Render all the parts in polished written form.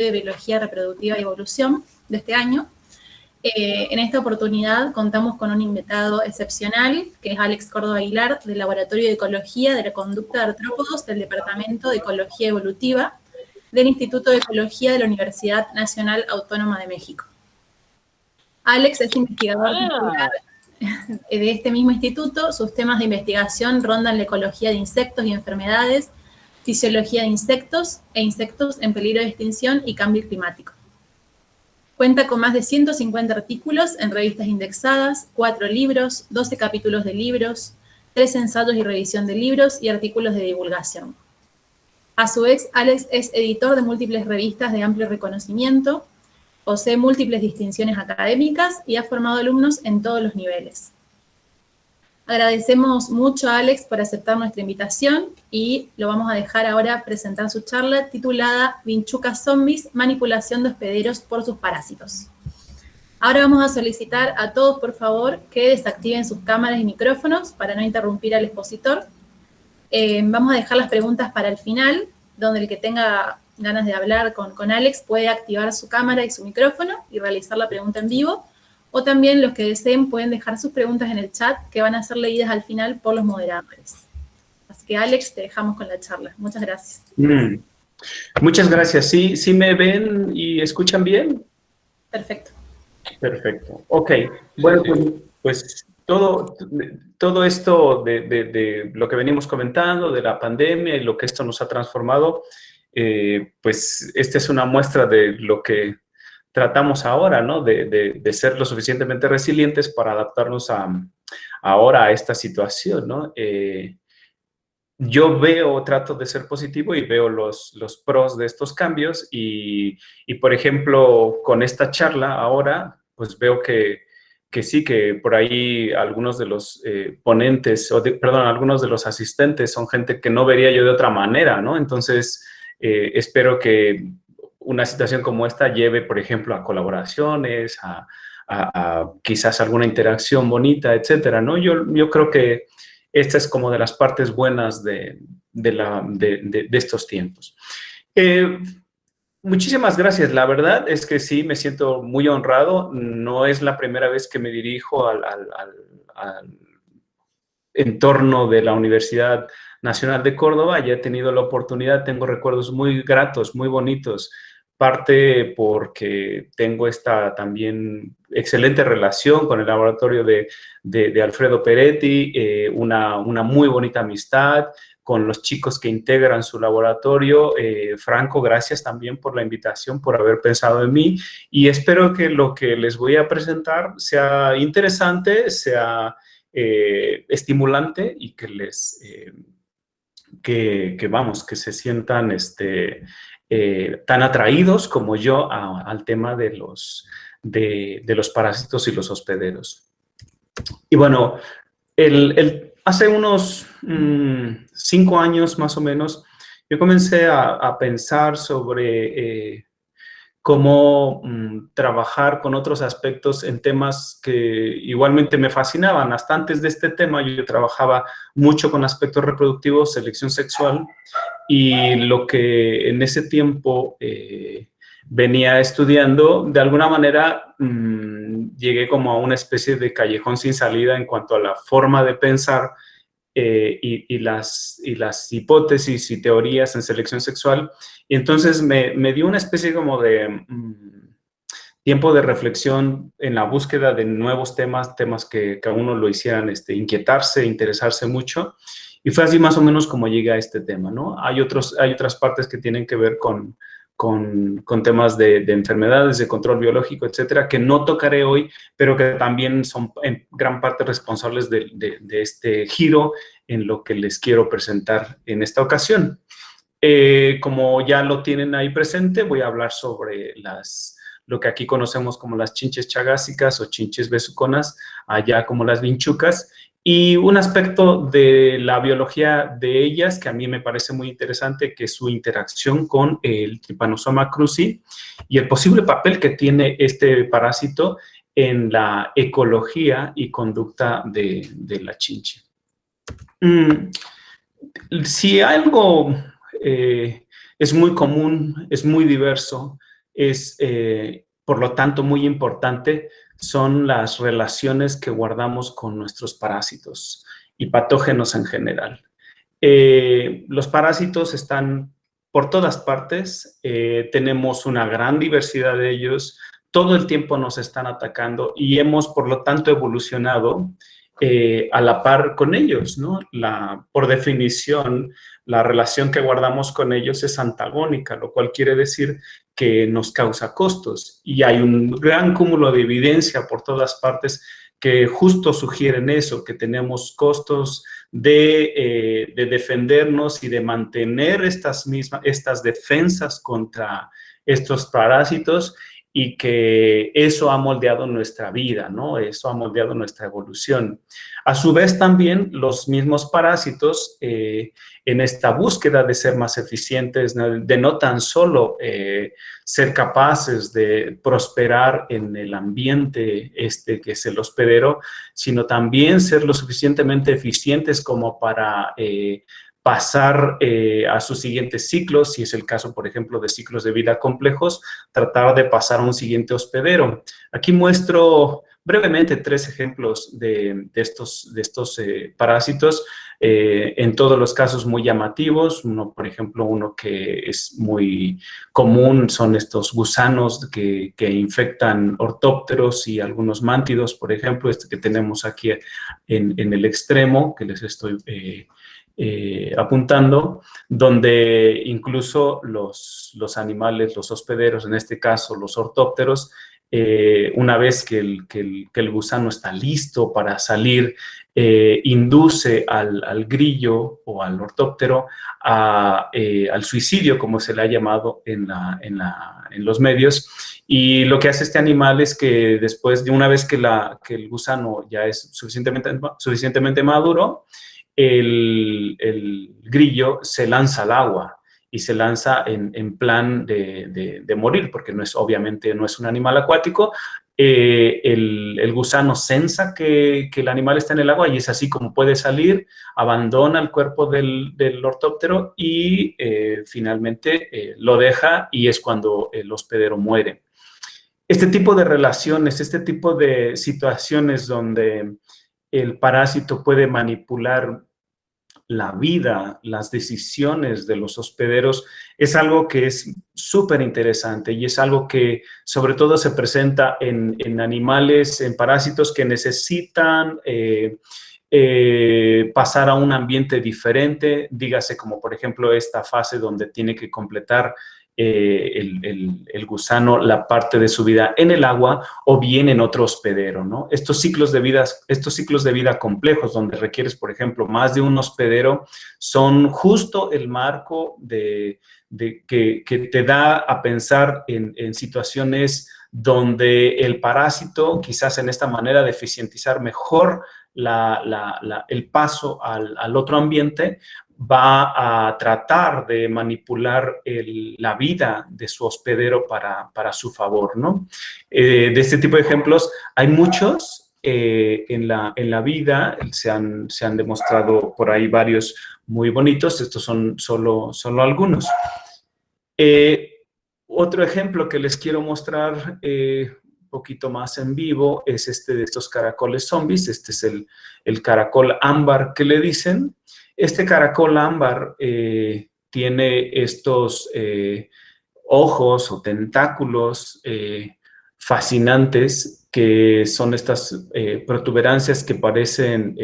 de Biología Reproductiva y Evolución de este año. En esta oportunidad contamos con un invitado excepcional, que es Alex Córdoba Aguilar, del Laboratorio de Ecología de la Conducta de Artrópodos del Departamento de Ecología Evolutiva del Instituto de Ecología de la Universidad Nacional Autónoma de México. Alex es investigador titular de este mismo instituto. Sus temas de investigación rondan la ecología de insectos y enfermedades, fisiología de insectos e insectos en peligro de extinción y cambio climático. Cuenta con más de 150 artículos en revistas indexadas, 4 libros, 12 capítulos de libros, 3 ensayos y revisión de libros y artículos de divulgación. A su vez, Alex es editor de múltiples revistas de amplio reconocimiento, posee múltiples distinciones académicas y ha formado alumnos en todos los niveles. Agradecemos mucho a Alex por aceptar nuestra invitación y lo vamos a dejar ahora presentar su charla titulada Vinchucas zombies, manipulación de hospederos por sus parásitos. Ahora vamos a solicitar a todos, por favor, que desactiven sus cámaras y micrófonos para no interrumpir al expositor. Vamos a dejar las preguntas para el final, donde el que tenga ganas de hablar con Alex puede activar su cámara y su micrófono y realizar la pregunta en vivo. O también los que deseen pueden dejar sus preguntas en el chat, que van a ser leídas al final por los moderadores. Así que, Alex, te dejamos con la charla. Muchas gracias. Muchas gracias. ¿Sí me ven y escuchan bien? Perfecto. Perfecto. Ok. Bueno, pues todo esto de lo que venimos comentando, de la pandemia y lo que esto nos ha transformado, pues esta es una muestra de lo que tratamos ahora, ¿no? De ser lo suficientemente resilientes para adaptarnos ahora a esta situación, ¿no? Yo trato de ser positivo y veo los pros de estos cambios y, por ejemplo, con esta charla ahora, pues veo que sí, que por ahí algunos de los ponentes, algunos de los asistentes son gente que no vería yo de otra manera, ¿no? Entonces, espero que una situación como esta lleve, por ejemplo, a colaboraciones, a quizás alguna interacción bonita, etcétera, ¿no? Yo creo que esta es como de las partes buenas de estos tiempos. Muchísimas gracias. La verdad es que sí, me siento muy honrado. No es la primera vez que me dirijo al entorno de la Universidad Nacional de Córdoba. Ya he tenido la oportunidad, tengo recuerdos muy gratos, muy bonitos. Parte porque tengo esta también excelente relación con el laboratorio de Alfredo Peretti, una muy bonita amistad con los chicos que integran su laboratorio. Franco, gracias también por la invitación, por haber pensado en mí, y espero que lo que les voy a presentar sea interesante, sea estimulante y que que se sientan tan atraídos como yo al tema de los parásitos y los hospederos. Y bueno, hace unos 5 años más o menos, yo comencé a pensar sobre cómo trabajar con otros aspectos en temas que igualmente me fascinaban. Hasta antes de este tema yo trabajaba mucho con aspectos reproductivos, selección sexual, y lo que en ese tiempo venía estudiando, de alguna manera llegué como a una especie de callejón sin salida en cuanto a la forma de pensar y las hipótesis y teorías en selección sexual. Y entonces me dio una especie como de tiempo de reflexión en la búsqueda de nuevos temas que a uno lo hicieran inquietarse, interesarse mucho. Y fue así más o menos como llegué a este tema, ¿no? Hay otras partes que tienen que ver con temas de enfermedades, de control biológico, etcétera, que no tocaré hoy, pero que también son en gran parte responsables de este giro en lo que les quiero presentar en esta ocasión. Como ya lo tienen ahí presente, voy a hablar sobre lo que aquí conocemos como las chinches chagásicas o chinches besuconas, allá como las vinchucas, y un aspecto de la biología de ellas que a mí me parece muy interesante, que es su interacción con el Trypanosoma cruzi y el posible papel que tiene este parásito en la ecología y conducta de la chinche. Si algo es muy común, es muy diverso, es, por lo tanto, muy importante, son las relaciones que guardamos con nuestros parásitos y patógenos en general. Los parásitos están por todas partes, tenemos una gran diversidad de ellos, todo el tiempo nos están atacando y hemos, por lo tanto, evolucionado a la par con ellos, ¿no? Por definición, la relación que guardamos con ellos es antagónica, lo cual quiere decir que nos causa costos. Y hay un gran cúmulo de evidencia por todas partes que justo sugieren eso, que tenemos costos de defendernos y de mantener estas defensas contra estos parásitos, y que eso ha moldeado nuestra vida, ¿no? Eso ha moldeado nuestra evolución. A su vez, también los mismos parásitos, en esta búsqueda de ser más eficientes, de no tan solo ser capaces de prosperar en el ambiente que es el hospedero, sino también ser lo suficientemente eficientes como para pasar a sus siguientes ciclos, si es el caso, por ejemplo, de ciclos de vida complejos, tratar de pasar a un siguiente hospedero. Aquí muestro brevemente 3 ejemplos de estos parásitos, en todos los casos muy llamativos. Por ejemplo, uno que es muy común son estos gusanos que infectan ortópteros y algunos mántidos, por ejemplo, este que tenemos aquí en el extremo, que les estoy apuntando, donde incluso los animales, los hospederos, en este caso los ortópteros, una vez que el gusano está listo para salir, induce al grillo o al ortóptero al suicidio, como se le ha llamado en los medios. Y lo que hace este animal es que después de una vez que el gusano ya es suficientemente maduro, el grillo se lanza al agua y se lanza en plan de morir, porque obviamente no es un animal acuático. El gusano sensa que el animal está en el agua y es así como puede salir, abandona el cuerpo del ortóptero y finalmente lo deja, y es cuando el hospedero muere. Este tipo de relaciones, este tipo de situaciones donde el parásito puede manipular la vida, las decisiones de los hospederos, es algo que es súper interesante, y es algo que sobre todo se presenta en animales, en parásitos que necesitan pasar a un ambiente diferente, dígase como por ejemplo esta fase donde tiene que completar el gusano la parte de su vida en el agua o bien en otro hospedero, ¿no? Estos ciclos de vida complejos, donde requieres, por ejemplo, más de un hospedero, son justo el marco que te da a pensar en situaciones donde el parásito, quizás en esta manera de eficientizar mejor el paso al otro ambiente, va a tratar de manipular la vida de su hospedero para su favor, ¿no? De este tipo de ejemplos hay muchos en la vida, se han demostrado por ahí varios muy bonitos. Estos son solo algunos. Otro ejemplo que les quiero mostrar un poquito más en vivo es de estos caracoles zombies. Este es el caracol ámbar que le dicen. Este caracol ámbar tiene estos ojos o tentáculos fascinantes, que son estas protuberancias que parecen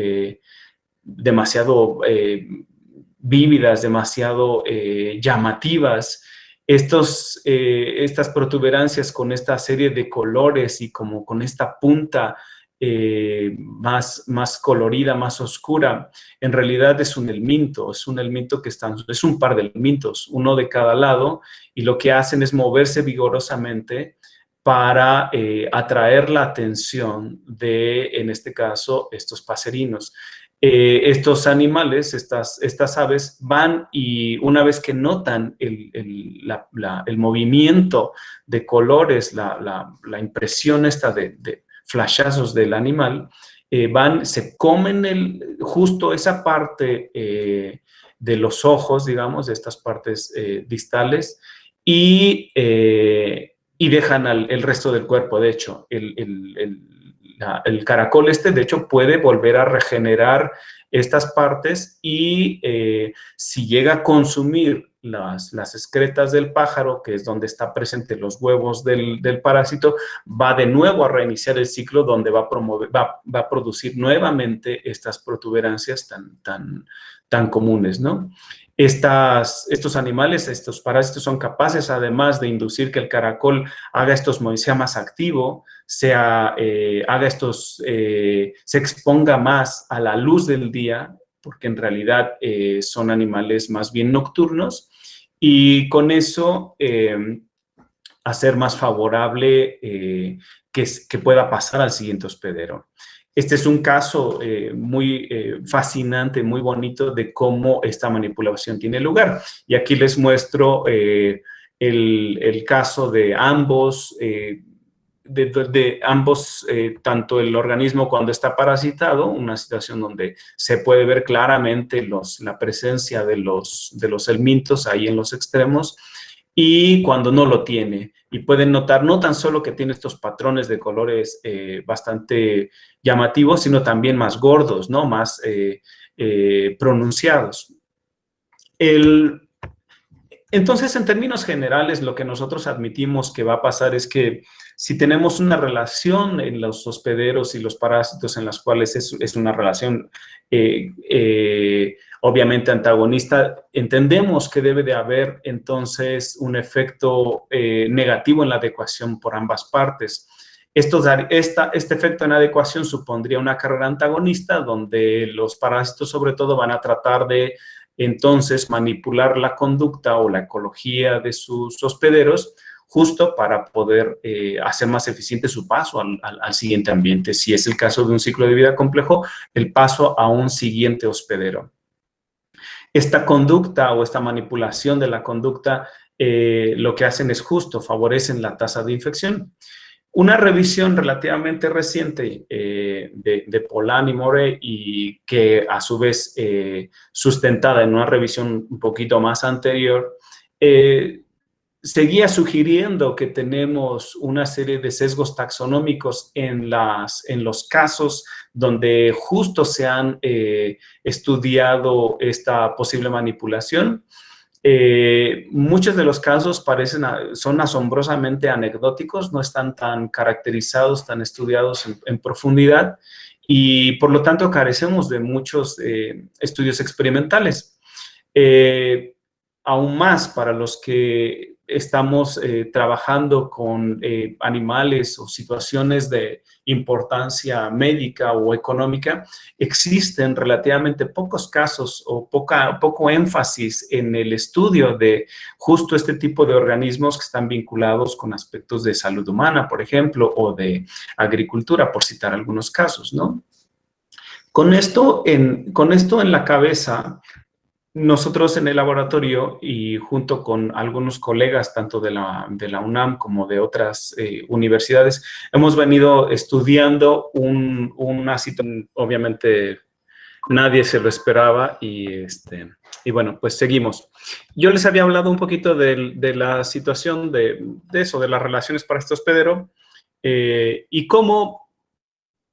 demasiado vívidas, demasiado llamativas. Estas protuberancias con esta serie de colores y como con esta punta más colorida, más oscura, en realidad es un helminto. Es un par de helmintos, uno de cada lado, y lo que hacen es moverse vigorosamente para atraer la atención en este caso, estos paserinos. Estos animales, estas aves, van y una vez que notan el movimiento de colores, la impresión de flashazos del animal, se comen justo esa parte de los ojos, digamos, de estas partes distales, y y dejan el resto del cuerpo. De hecho, el caracol de hecho, puede volver a regenerar estas partes y si llega a consumir las excretas del pájaro, que es donde está presente los huevos del parásito, va de nuevo a reiniciar el ciclo donde va a producir nuevamente estas protuberancias tan comunes, ¿no? Estos animales, estos parásitos son capaces además de inducir que el caracol sea más activo, se exponga más a la luz del día, porque en realidad son animales más bien nocturnos, y con eso hacer más favorable que pueda pasar al siguiente hospedero. Este es un caso muy fascinante, muy bonito de cómo esta manipulación tiene lugar. Y aquí les muestro el caso de ambos, tanto el organismo cuando está parasitado, una situación donde se puede ver claramente la presencia de los helmintos ahí en los extremos, y cuando no lo tiene. Y pueden notar no tan solo que tiene estos patrones de colores bastante llamativos, sino también más gordos, ¿no? Más pronunciados. Entonces, en términos generales, lo que nosotros admitimos que va a pasar es que si tenemos una relación en los hospederos y los parásitos en las cuales es una relación obviamente antagonista, entendemos que debe de haber entonces un efecto negativo en la adecuación por ambas partes. Este efecto en adecuación supondría una carrera antagonista donde los parásitos sobre todo van a tratar de entonces manipular la conducta o la ecología de sus hospederos justo para poder hacer más eficiente su paso al siguiente ambiente. Si es el caso de un ciclo de vida complejo, el paso a un siguiente hospedero. Esta conducta o esta manipulación de la conducta lo que hacen es justo, favorecen la tasa de infección. Una revisión relativamente reciente de Polan y Morey, y que a su vez sustentada en una revisión un poquito más anterior, seguía sugiriendo que tenemos una serie de sesgos taxonómicos en los casos donde justo se han estudiado esta posible manipulación. Muchos de los casos son asombrosamente anecdóticos, no están tan caracterizados, tan estudiados en profundidad, y por lo tanto carecemos de muchos estudios experimentales. Aún más para los que estamos trabajando con animales o situaciones de importancia médica o económica, existen relativamente pocos casos o poco énfasis en el estudio de justo este tipo de organismos que están vinculados con aspectos de salud humana, por ejemplo, o de agricultura, por citar algunos casos, ¿no? Con esto en la cabeza, nosotros en el laboratorio y junto con algunos colegas, tanto de la UNAM como de otras universidades, hemos venido estudiando una situación, obviamente nadie se lo esperaba, y bueno, pues seguimos. Yo les había hablado un poquito de la situación de eso, de las relaciones para este hospedero, y cómo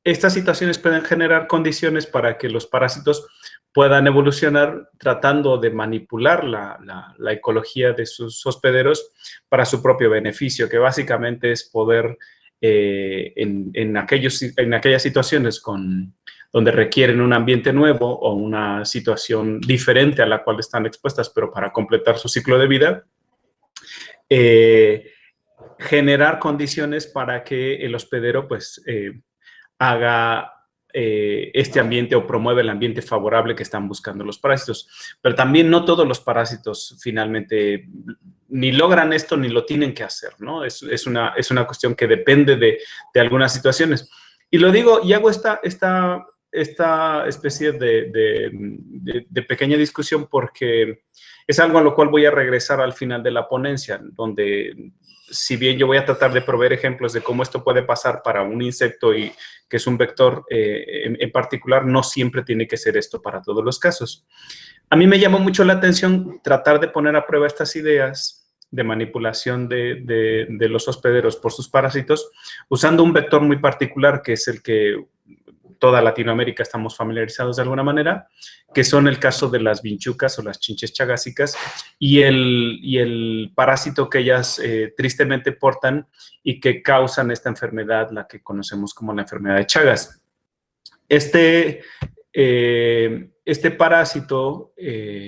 estas situaciones pueden generar condiciones para que los parásitos puedan evolucionar tratando de manipular la ecología de sus hospederos para su propio beneficio, que básicamente es poder en aquellas situaciones donde requieren un ambiente nuevo o una situación diferente a la cual están expuestas, pero para completar su ciclo de vida, generar condiciones para que el hospedero pues haga este ambiente o promueve el ambiente favorable que están buscando los parásitos. Pero también no todos los parásitos finalmente ni logran esto ni lo tienen que hacer, ¿no? Es una cuestión que depende de algunas situaciones. Y lo digo y hago esta especie de pequeña discusión porque es algo a lo cual voy a regresar al final de la ponencia, donde si bien yo voy a tratar de proveer ejemplos de cómo esto puede pasar para un insecto y que es un vector en particular, no siempre tiene que ser esto para todos los casos. A mí me llamó mucho la atención tratar de poner a prueba estas ideas de manipulación de los hospederos por sus parásitos, usando un vector muy particular, que es el que toda Latinoamérica estamos familiarizados de alguna manera, que son el caso de las vinchucas o las chinches chagásicas y el parásito que ellas tristemente portan y que causan esta enfermedad, la que conocemos como la enfermedad de Chagas. Este parásito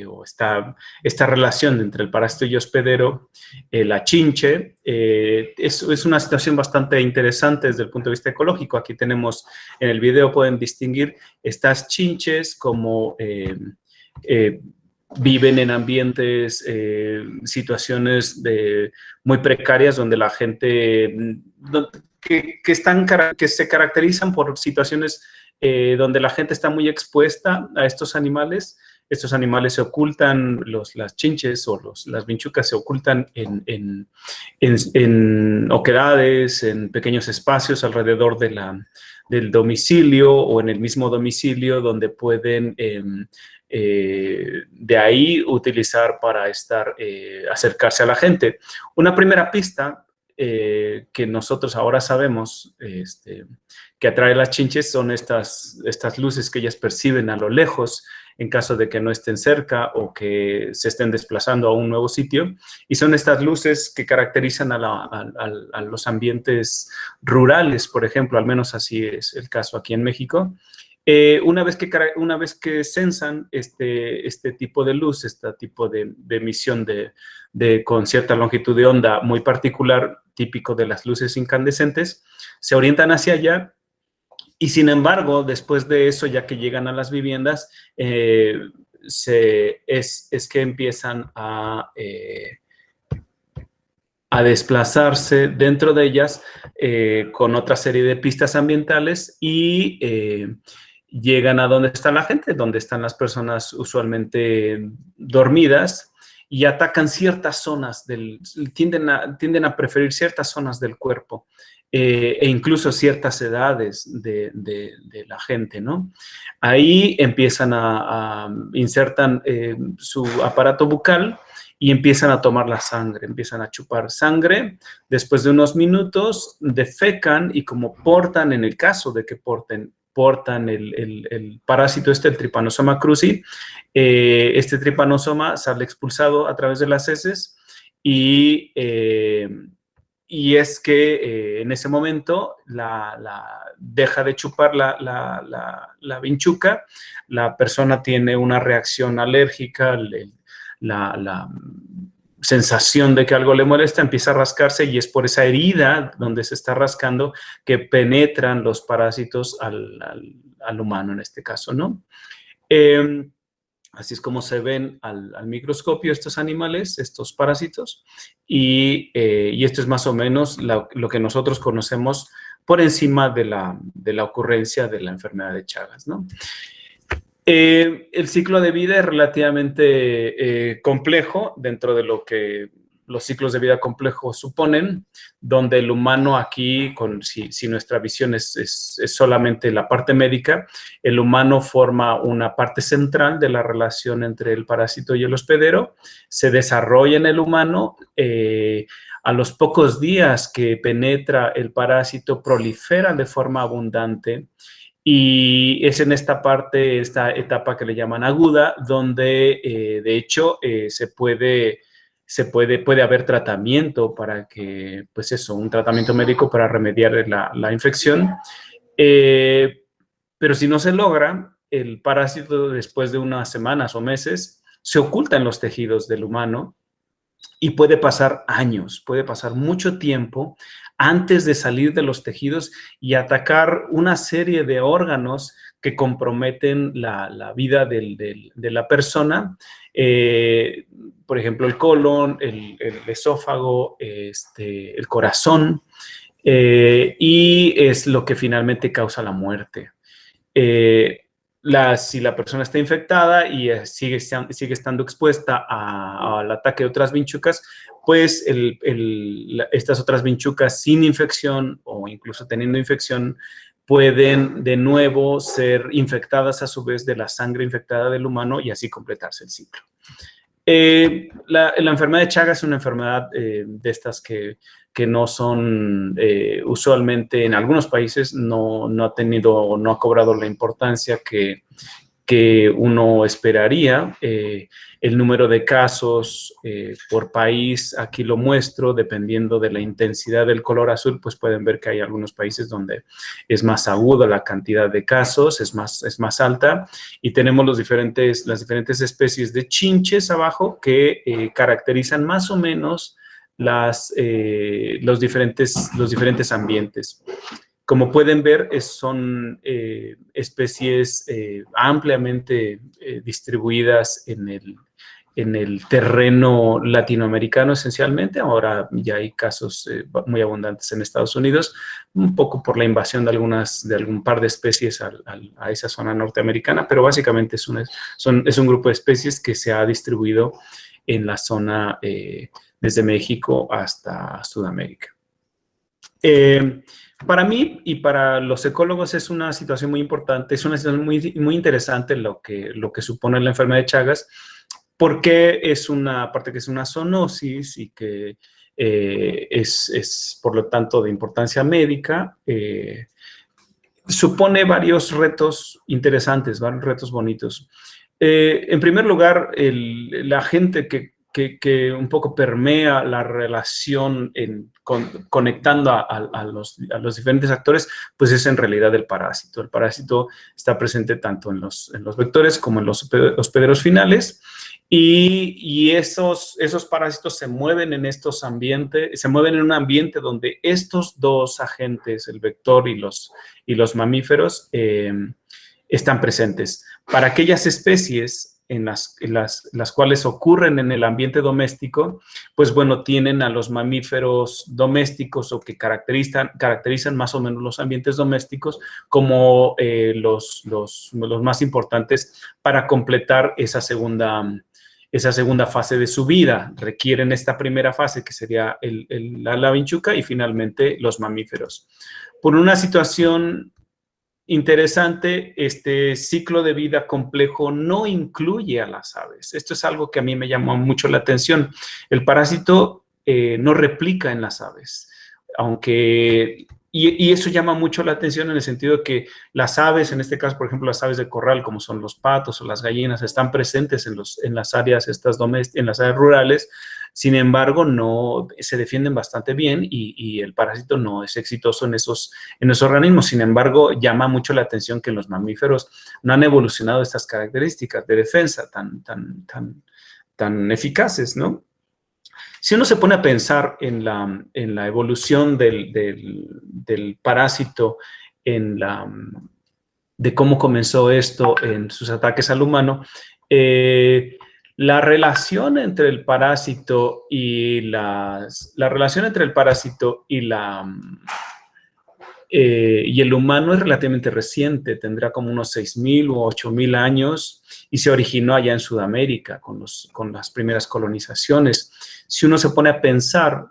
o esta relación entre el parásito y hospedero, la chinche, es una situación bastante interesante desde el punto de vista ecológico. Aquí tenemos, en el video pueden distinguir estas chinches como viven en ambientes, situaciones muy precarias donde la gente, que se caracterizan por situaciones donde la gente está muy expuesta a estos animales. Estos animales se ocultan, las chinches o las vinchucas se ocultan en oquedades, en pequeños espacios alrededor del domicilio o en el mismo domicilio, donde pueden de ahí utilizar para acercarse a la gente. Una primera pista que nosotros ahora sabemos que atrae las chinches son estas luces que ellas perciben a lo lejos en caso de que no estén cerca o que se estén desplazando a un nuevo sitio. Y son estas luces que caracterizan a los ambientes rurales, por ejemplo, al menos así es el caso aquí en México. Una vez que sensan este tipo de luz, este tipo de emisión con cierta longitud de onda muy particular, típico de las luces incandescentes, se orientan hacia allá. Y sin embargo, después de eso, ya que llegan a las viviendas, es que empiezan a desplazarse dentro de ellas con otra serie de pistas ambientales y llegan a donde está la gente, donde están las personas usualmente dormidas, y atacan ciertas zonas, tienden a preferir ciertas zonas del cuerpo e incluso ciertas edades de la gente, ¿no? Ahí empiezan insertan su aparato bucal y empiezan a tomar la sangre, empiezan a chupar sangre. Después de unos minutos defecan y como portan, en el caso de que portan el parásito el Trypanosoma cruzi, este tripanosoma sale expulsado a través de las heces y es que en ese momento deja de chupar la vinchuca, la persona tiene una reacción alérgica, la sensación de que algo le molesta, empieza a rascarse y es por esa herida donde se está rascando que penetran los parásitos al humano en este caso, ¿no? Así es como se ven al microscopio estos animales, estos parásitos, y esto es más o menos lo que nosotros conocemos por encima de la ocurrencia de la enfermedad de Chagas, ¿no? El ciclo de vida es relativamente complejo dentro de lo que los ciclos de vida complejos suponen, donde el humano aquí, si nuestra visión es solamente la parte médica, el humano forma una parte central de la relación entre el parásito y el hospedero, se desarrolla en el humano, a los pocos días que penetra el parásito, prolifera de forma abundante. Y es en esta etapa que le llaman aguda, donde de hecho puede haber tratamiento para que, pues eso, un tratamiento médico para remediar la infección. Pero si no se logra, el parásito después de unas semanas o meses se oculta en los tejidos del humano y puede pasar años, puede pasar mucho tiempo antes de salir de los tejidos y atacar una serie de órganos que comprometen la vida de la persona. Por ejemplo, el colon, el esófago, el corazón, y es lo que finalmente causa la muerte. Si la persona está infectada y sigue estando expuesta al ataque de otras vinchucas, pues estas otras vinchucas sin infección o incluso teniendo infección pueden de nuevo ser infectadas a su vez de la sangre infectada del humano y así completarse el ciclo. La enfermedad de Chagas es una enfermedad de estas que no son, usualmente en algunos países no ha tenido o no ha cobrado la importancia que uno esperaría. El número de casos por país, aquí lo muestro, dependiendo de la intensidad del color azul, pues pueden ver que hay algunos países donde es más aguda la cantidad de casos, es más alta, y tenemos las diferentes especies de chinches abajo que caracterizan más o menos los diferentes ambientes. Como pueden ver, son especies ampliamente distribuidas en el terreno latinoamericano esencialmente. Ahora ya hay casos muy abundantes en Estados Unidos, un poco por la invasión de algún par de especies a esa zona norteamericana, pero básicamente es un grupo de especies que se ha distribuido en la zona desde México hasta Sudamérica. Para mí y para los ecólogos es una situación muy importante, es una situación muy interesante lo que supone la enfermedad de Chagas, porque aparte que es una zoonosis y que es por lo tanto de importancia médica, supone varios retos interesantes, varios retos bonitos. En primer lugar, la gente que un poco permea la relación conectando a los diferentes actores, pues es en realidad el parásito. El parásito está presente tanto en los vectores como en los hospederos finales, y esos parásitos se mueven en estos ambientes, se mueven en un ambiente donde estos dos agentes, el vector y los mamíferos, están presentes. Para aquellas especies en las cuales ocurren en el ambiente doméstico, pues bueno, tienen a los mamíferos domésticos o que caracterizan más o menos los ambientes domésticos como los más importantes para completar esa segunda fase de su vida. Requieren esta primera fase, que sería la vinchuca, y finalmente los mamíferos. Por una situación interesante, este ciclo de vida complejo no incluye a las aves. Esto es algo que a mí me llamó mucho la atención. El parásito no replica en las aves, aunque... Y eso llama mucho la atención en el sentido de que las aves, en este caso, por ejemplo, las aves de corral, como son los patos o las gallinas, están presentes en las áreas en las áreas rurales. Sin embargo, no se defienden bastante bien y el parásito no es exitoso en esos organismos. Sin embargo, llama mucho la atención que en los mamíferos no han evolucionado estas características de defensa tan eficaces, ¿no? Si uno se pone a pensar en la evolución del parásito, de cómo comenzó esto en sus ataques al humano, la relación entre el parásito y y el humano es relativamente reciente, tendrá como unos 6.000 u 8.000 años, y se originó allá en Sudamérica con las primeras colonizaciones. Si uno se pone a pensar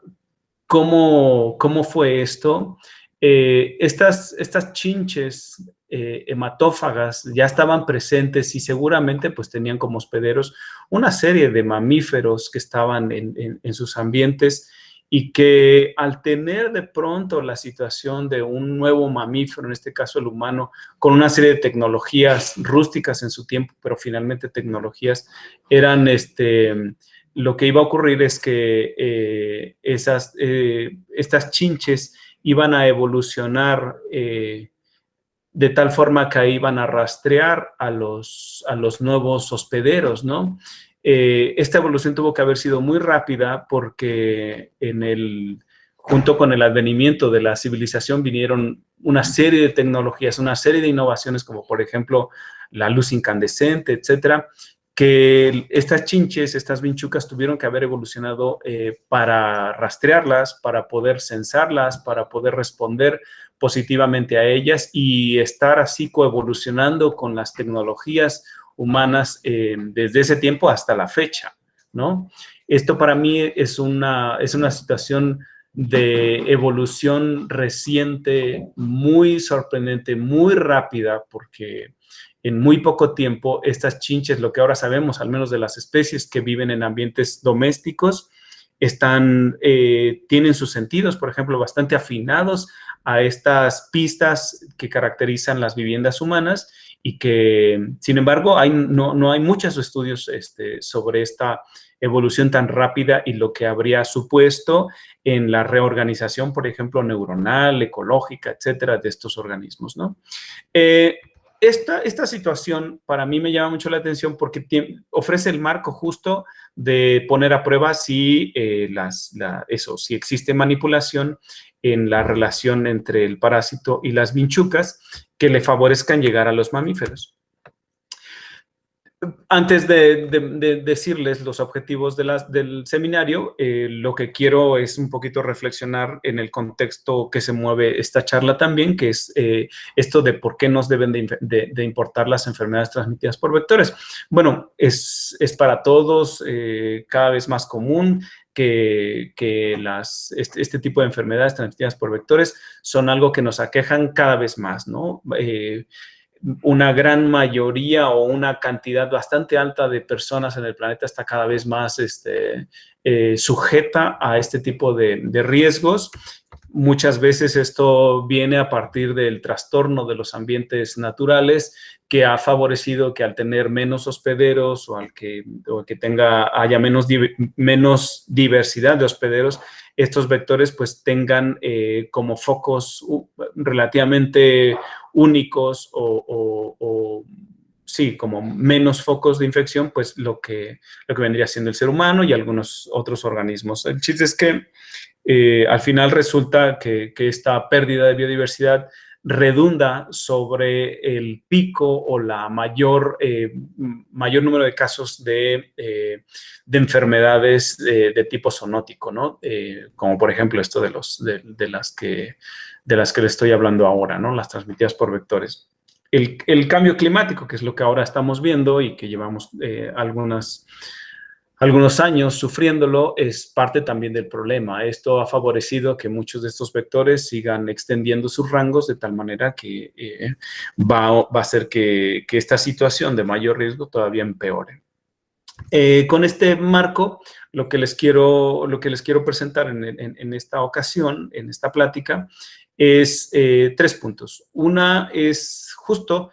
cómo fue esto, estas chinches hematófagas ya estaban presentes y seguramente pues tenían como hospederos una serie de mamíferos que estaban en sus ambientes, y que al tener de pronto la situación de un nuevo mamífero, en este caso el humano, con una serie de tecnologías rústicas en su tiempo, pero finalmente tecnologías, lo que iba a ocurrir es que estas chinches iban a evolucionar de tal forma que iban a rastrear a los nuevos hospederos, ¿no? Esta evolución tuvo que haber sido muy rápida porque junto con el advenimiento de la civilización vinieron una serie de tecnologías, una serie de innovaciones, como por ejemplo la luz incandescente, etcétera, que estas chinches, estas vinchucas, tuvieron que haber evolucionado para rastrearlas, para poder censarlas, para poder responder positivamente a ellas y estar así coevolucionando con las tecnologías humanas desde ese tiempo hasta la fecha, ¿no? Esto para mí es una situación de evolución reciente, muy sorprendente, muy rápida, porque en muy poco tiempo estas chinches, lo que ahora sabemos, al menos de las especies que viven en ambientes domésticos, tienen sus sentidos, por ejemplo, bastante afinados a estas pistas que caracterizan las viviendas humanas y que, sin embargo, no hay muchos estudios sobre esta evolución tan rápida y lo que habría supuesto en la reorganización, por ejemplo, neuronal, ecológica, etcétera, de estos organismos, ¿no? Esta situación para mí me llama mucho la atención porque ofrece el marco justo de poner a prueba si existe manipulación en la relación entre el parásito y las vinchucas que le favorezcan llegar a los mamíferos. Antes de decirles los objetivos del seminario, lo que quiero es un poquito reflexionar en el contexto que se mueve esta charla también, que es esto de por qué nos deben de importar las enfermedades transmitidas por vectores. Bueno, es para todos cada vez más común que este tipo de enfermedades transmitidas por vectores son algo que nos aquejan cada vez más, ¿no? Una gran mayoría o una cantidad bastante alta de personas en el planeta está cada vez más sujeta a este tipo de riesgos. Muchas veces esto viene a partir del trastorno de los ambientes naturales que ha favorecido que al tener menos hospederos o que haya menos diversidad de hospederos, estos vectores pues tengan como focos relativamente únicos sí, como menos focos de infección, pues lo que vendría siendo el ser humano y algunos otros organismos. El chiste es que al final resulta que esta pérdida de biodiversidad redunda sobre el pico o la mayor número de casos de enfermedades de tipo zoonótico, ¿no? Como por ejemplo esto de las que le estoy hablando ahora, ¿no? Las transmitidas por vectores. El cambio climático, que es lo que ahora estamos viendo y que llevamos algunos años sufriéndolo, es parte también del problema. Esto ha favorecido que muchos de estos vectores sigan extendiendo sus rangos de tal manera que va a hacer que esta situación de mayor riesgo todavía empeore. Con este marco, lo que les quiero presentar en esta ocasión, en esta plática, es 3 puntos. Una es justo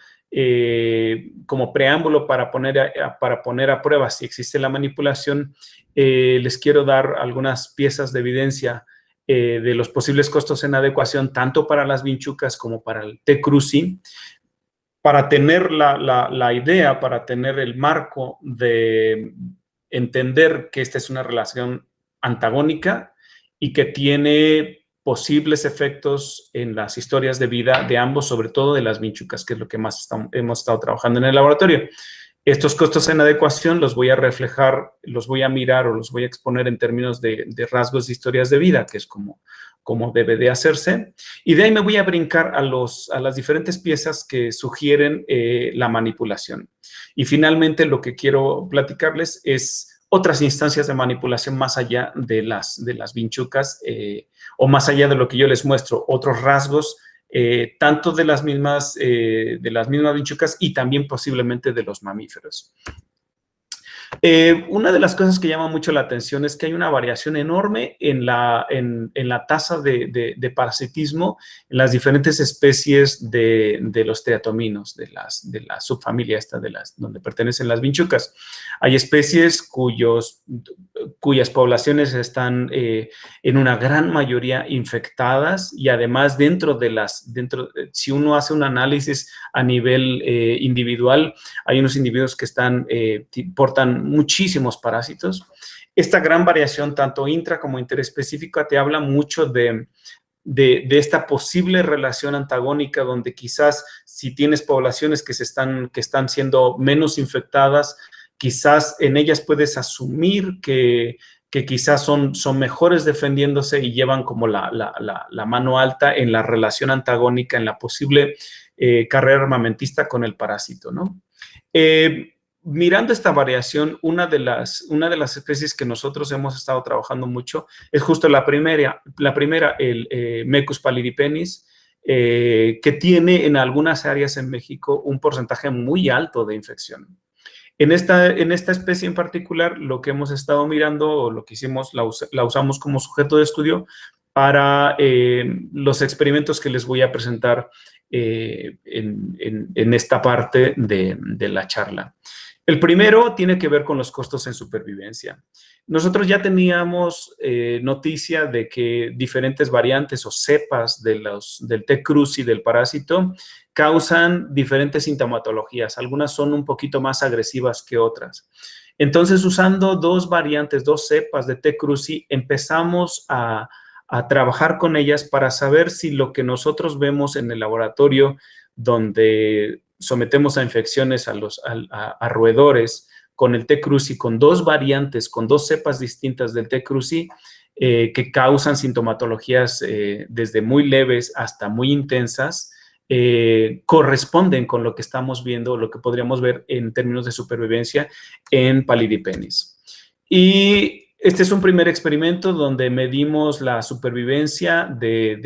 como preámbulo para poner a prueba si existe la manipulación. Les quiero dar algunas piezas de evidencia de los posibles costos en adecuación, tanto para las vinchucas como para el T. cruzi, para tener la idea, para tener el marco de entender que esta es una relación antagónica y que tiene posibles efectos en las historias de vida de ambos, sobre todo de las vinchucas, que es lo que más hemos estado trabajando en el laboratorio. Estos costos en adecuación los voy a reflejar, los voy a mirar o los voy a exponer en términos de rasgos de historias de vida, que es como debe de hacerse. Y de ahí me voy a brincar a las diferentes piezas que sugieren la manipulación. Y finalmente lo que quiero platicarles es otras instancias de manipulación más allá de las vinchucas o más allá de lo que yo les muestro, otros rasgos tanto de las mismas vinchucas y también posiblemente de los mamíferos. Una de las cosas que llama mucho la atención es que hay una variación enorme en la tasa de parasitismo en las diferentes especies de los teatominos, de la subfamilia esta donde pertenecen las vinchucas. Hay especies cuyas poblaciones están en una gran mayoría infectadas y además si uno hace un análisis a nivel individual, hay unos individuos que portan muchísimos parásitos. Esta gran variación, tanto intra como interespecífica, te habla mucho de esta posible relación antagónica donde quizás si tienes poblaciones que están siendo menos infectadas, quizás en ellas puedes asumir que quizás son mejores defendiéndose y llevan como la mano alta en la relación antagónica, en la posible carrera armamentista con el parásito, ¿no? mirando esta variación, una de las especies que nosotros hemos estado trabajando mucho es justo la primera, el Mecus palidipenis, que tiene en algunas áreas en México un porcentaje muy alto de infección. En esta especie en particular, lo que hemos estado mirando, o lo que hicimos, la usamos como sujeto de estudio para los experimentos que les voy a presentar en esta parte de la charla. El primero tiene que ver con los costos en supervivencia. Nosotros ya teníamos noticia de que diferentes variantes o cepas del T. cruzi del parásito causan diferentes sintomatologías. Algunas son un poquito más agresivas que otras. Entonces, usando dos variantes, dos cepas de T. cruzi, empezamos a trabajar con ellas para saber si lo que nosotros vemos en el laboratorio, donde sometemos a infecciones a roedores con el T. cruzi, con dos variantes, con dos cepas distintas del T. cruzi, que causan sintomatologías desde muy leves hasta muy intensas, corresponden con lo que estamos viendo, lo que podríamos ver en términos de supervivencia en Palidipenis. Y este es un primer experimento donde medimos la supervivencia de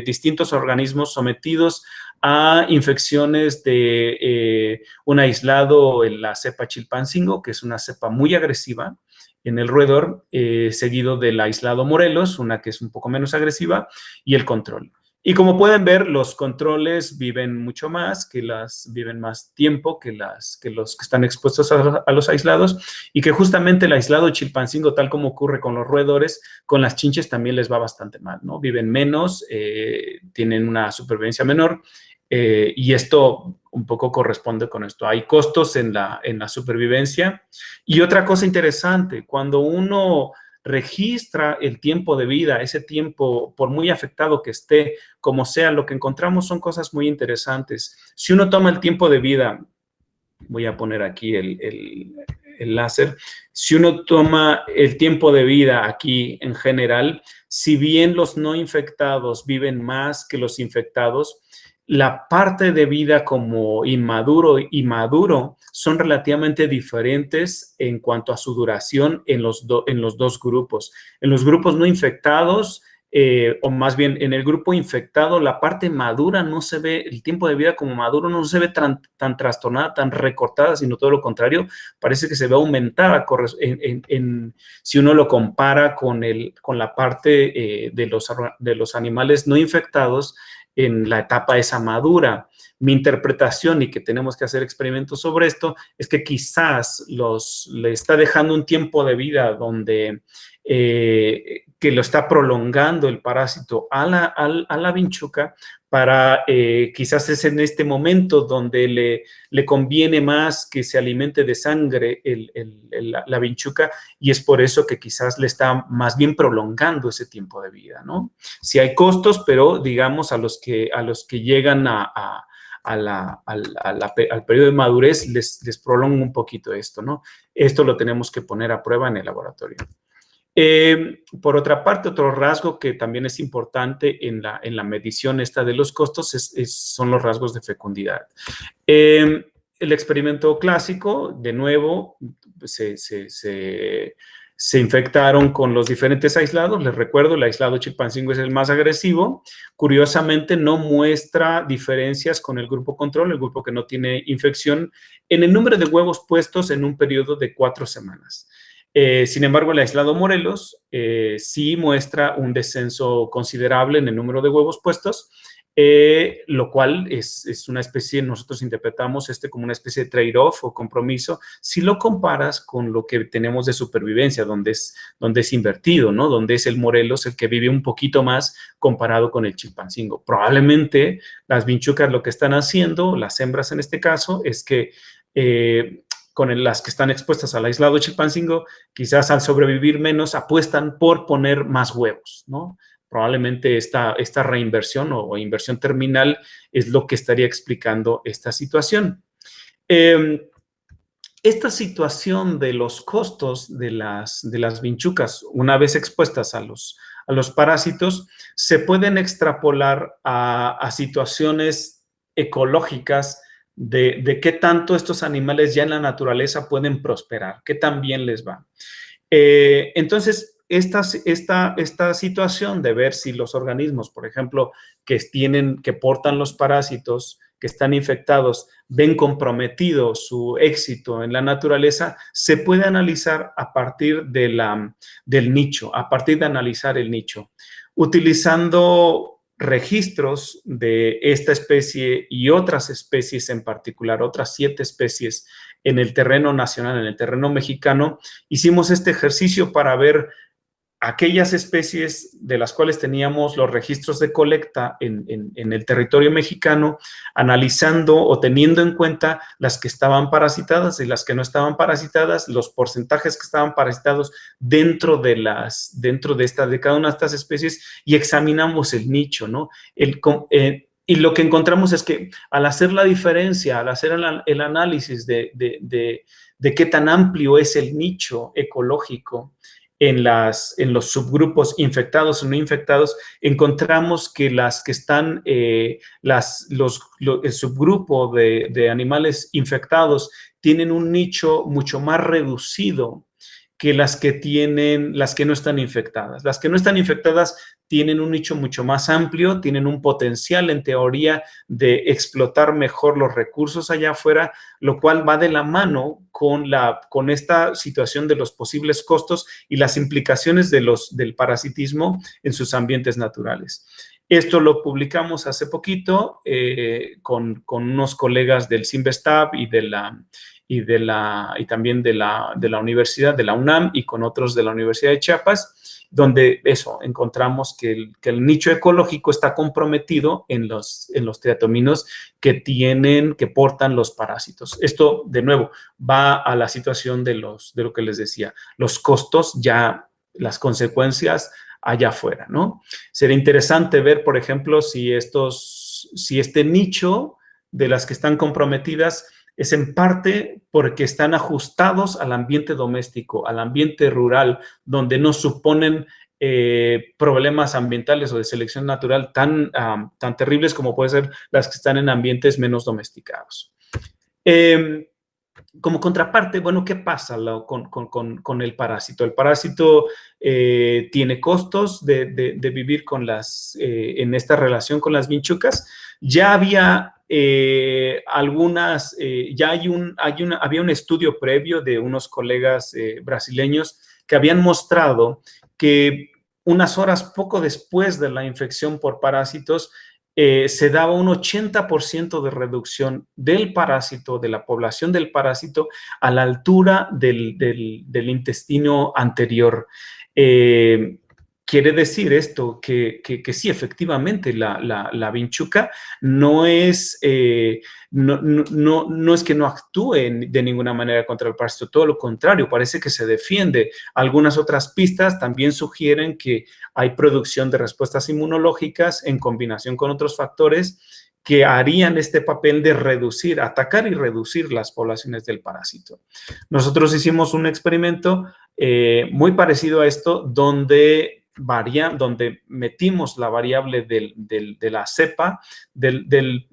distintos organismos sometidos a infecciones de un aislado en la cepa Chilpancingo, que es una cepa muy agresiva en el roedor, seguido del aislado Morelos, una que es un poco menos agresiva, y el control. Y como pueden ver, los controles viven mucho más, viven más tiempo que los que están expuestos a los aislados, y que justamente el aislado Chilpancingo, tal como ocurre con los roedores, con las chinches también les va bastante mal, ¿no? Viven menos, tienen una supervivencia menor, y esto un poco corresponde con esto. Hay costos en la supervivencia. Y otra cosa interesante, cuando uno registra el tiempo de vida, ese tiempo, por muy afectado que esté, como sea, lo que encontramos son cosas muy interesantes. Si uno toma el tiempo de vida, voy a poner aquí el láser, si uno toma el tiempo de vida aquí en general, si bien los no infectados viven más que los infectados, la parte de vida como inmaduro y maduro son relativamente diferentes en cuanto a su duración en los dos grupos. En los grupos no infectados, o más bien en el grupo infectado, la parte madura no se ve, el tiempo de vida como maduro no se ve tan trastornada, tan recortada, sino todo lo contrario, parece que se ve aumentada si uno lo compara con la parte de los animales no infectados en la etapa esa madura. Mi interpretación, y que tenemos que hacer experimentos sobre esto, es que quizás le está dejando un tiempo de vida donde que lo está prolongando el parásito a la vinchuca para quizás es en este momento donde le conviene más que se alimente de sangre la vinchuca, y es por eso que quizás le está más bien prolongando ese tiempo de vida, ¿no? Sí hay costos, pero digamos a los que llegan al periodo de madurez les prolonga un poquito esto, ¿no? Esto lo tenemos que poner a prueba en el laboratorio. Por otra parte, otro rasgo que también es importante en la medición esta de los costos son los rasgos de fecundidad. El experimento clásico, de nuevo, se infectaron con los diferentes aislados. Les recuerdo, el aislado Chilpancingo es el más agresivo. Curiosamente, no muestra diferencias con el grupo control, el grupo que no tiene infección, en el número de huevos puestos en un periodo de 4 semanas. Sin embargo, el aislado Morelos sí muestra un descenso considerable en el número de huevos puestos, lo cual es una especie, nosotros interpretamos como una especie de trade-off o compromiso, si lo comparas con lo que tenemos de supervivencia, donde es invertido, ¿no? Donde es el Morelos el que vive un poquito más comparado con el Chilpancingo. Probablemente las vinchucas lo que están haciendo, las hembras en este caso, es que con las que están expuestas al aislado Chilpancingo, quizás al sobrevivir menos, apuestan por poner más huevos, ¿no? Probablemente esta reinversión o inversión terminal es lo que estaría explicando esta situación. Esta situación de los costos de las vinchucas, una vez expuestas a los parásitos, se pueden extrapolar a situaciones ecológicas de qué tanto estos animales ya en la naturaleza pueden prosperar, qué tan bien les va. Entonces, esta situación de ver si los organismos, por ejemplo, que portan los parásitos, que están infectados, ven comprometido su éxito en la naturaleza, se puede analizar a partir del nicho, a partir de analizar el nicho, utilizando registros de esta especie y otras especies en particular, otras 7 especies en el terreno nacional, en el terreno mexicano. Hicimos este ejercicio para ver aquellas especies de las cuales teníamos los registros de colecta en el territorio mexicano, analizando o teniendo en cuenta las que estaban parasitadas y las que no estaban parasitadas, los porcentajes que estaban parasitados dentro de cada una de estas especies, y examinamos el nicho, ¿no? Y lo que encontramos es que al hacer la diferencia, al hacer el análisis de qué tan amplio es el nicho ecológico en los subgrupos infectados o no infectados, encontramos que las que están, el subgrupo de animales infectados tienen un nicho mucho más reducido que las que no están infectadas. Las que no están infectadas tienen un nicho mucho más amplio, tienen un potencial en teoría de explotar mejor los recursos allá afuera, lo cual va de la mano con esta situación de los posibles costos y las implicaciones del parasitismo en sus ambientes naturales. Esto lo publicamos hace poquito con unos colegas del CIMBESTAB y también de la universidad, de la UNAM, y con otros de la Universidad de Chiapas, donde encontramos que el nicho ecológico está comprometido en los triatominos que portan los parásitos. Esto, de nuevo, va a la situación de lo que les decía, los costos, ya las consecuencias allá afuera, ¿no? Sería interesante ver, por ejemplo, si este nicho de las que están comprometidas es en parte porque están ajustados al ambiente doméstico, al ambiente rural, donde no suponen problemas ambientales o de selección natural tan terribles como pueden ser las que están en ambientes menos domesticados. Como contraparte, bueno, ¿qué pasa con el parásito? El parásito tiene costos de vivir en esta relación con las vinchucas. Ya había había un estudio previo de unos colegas brasileños que habían mostrado que unas horas poco después de la infección por parásitos, se daba un 80% de reducción del parásito, de la población del parásito, a la altura del intestino anterior. Quiere decir esto que sí, efectivamente, la vinchuca no es que no actúe de ninguna manera contra el parásito, todo lo contrario, parece que se defiende. Algunas otras pistas también sugieren que hay producción de respuestas inmunológicas en combinación con otros factores que harían este papel de atacar y reducir las poblaciones del parásito. Nosotros hicimos un experimento muy parecido a esto, donde metimos la variable de la cepa del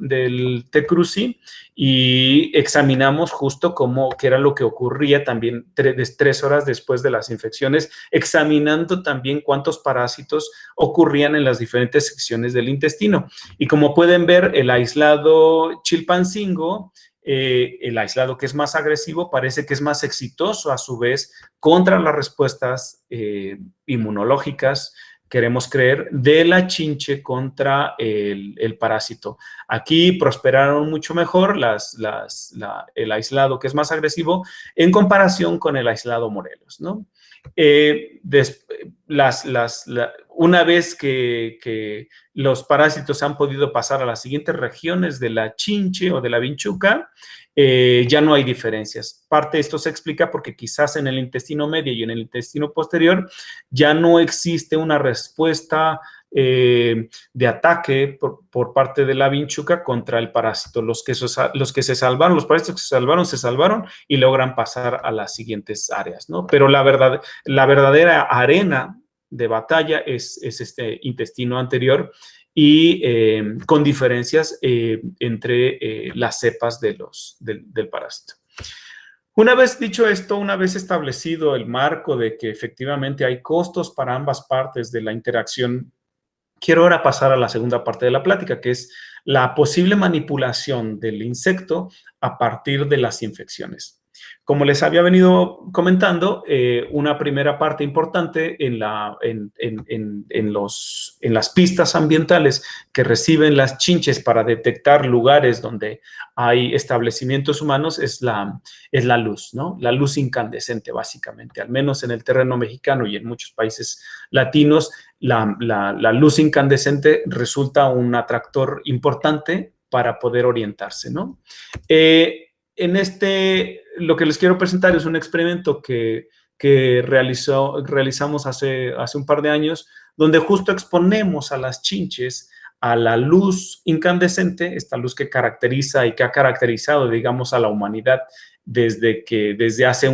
T. cruzi y examinamos justo qué era lo que ocurría también 3 horas después de las infecciones, examinando también cuántos parásitos ocurrían en las diferentes secciones del intestino. Y como pueden ver, el aislado Chilpancingo, el aislado que es más agresivo, parece que es más exitoso a su vez contra las respuestas inmunológicas, queremos creer, de la chinche contra el parásito. Aquí prosperaron mucho mejor el aislado que es más agresivo en comparación con el aislado Morelos, ¿no? Una vez que los parásitos han podido pasar a las siguientes regiones de la chinche o de la vinchuca, ya no hay diferencias. Parte de esto se explica porque quizás en el intestino medio y en el intestino posterior ya no existe una respuesta de ataque por parte de la vinchuca contra el parásito. Los que se salvaron, los parásitos que se salvaron y logran pasar a las siguientes áreas, ¿no? Pero la verdadera arena de batalla es este intestino anterior, y con diferencias entre las cepas del parásito. Una vez dicho esto, una vez establecido el marco de que efectivamente hay costos para ambas partes de la interacción, quiero ahora pasar a la segunda parte de la plática, que es la posible manipulación del insecto a partir de las infecciones. Como les había venido comentando, una primera parte importante en las pistas ambientales que reciben las chinches para detectar lugares donde hay establecimientos humanos es la luz, ¿no? La luz incandescente, básicamente. Al menos en el terreno mexicano y en muchos países latinos, la luz incandescente resulta un atractor importante para poder orientarse, ¿no? Lo que les quiero presentar es un experimento que realizamos hace un par de años, donde justo exponemos a las chinches a la luz incandescente, esta luz que caracteriza y que ha caracterizado, digamos, a la humanidad desde hace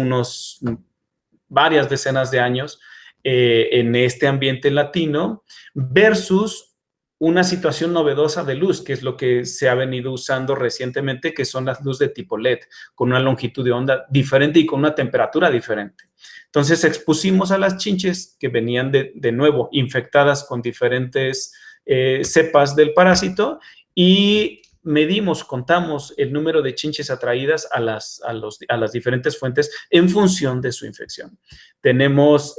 varias decenas de años en este ambiente latino, versus una situación novedosa de luz, que es lo que se ha venido usando recientemente, que son las luces de tipo LED, con una longitud de onda diferente y con una temperatura diferente. Entonces expusimos a las chinches que venían de nuevo infectadas con diferentes cepas del parásito y contamos el número de chinches atraídas a las diferentes fuentes en función de su infección. Tenemos...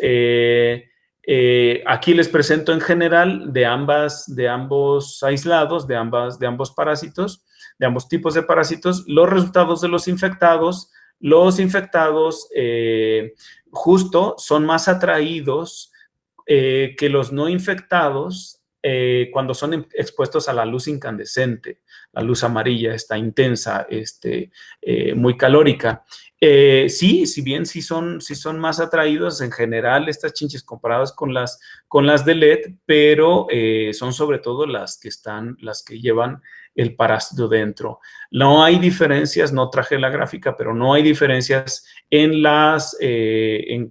aquí les presento en general de ambos aislados, de ambos parásitos, de ambos tipos de parásitos, los resultados de los infectados. Los infectados justo son más atraídos que los no infectados cuando son expuestos a la luz incandescente, la luz amarilla, esta intensa, muy calórica. Sí, si bien sí son más atraídos en general estas chinches comparadas con las de LED, pero son sobre todo las que llevan el parásito dentro. No hay diferencias, no traje la gráfica, pero no hay diferencias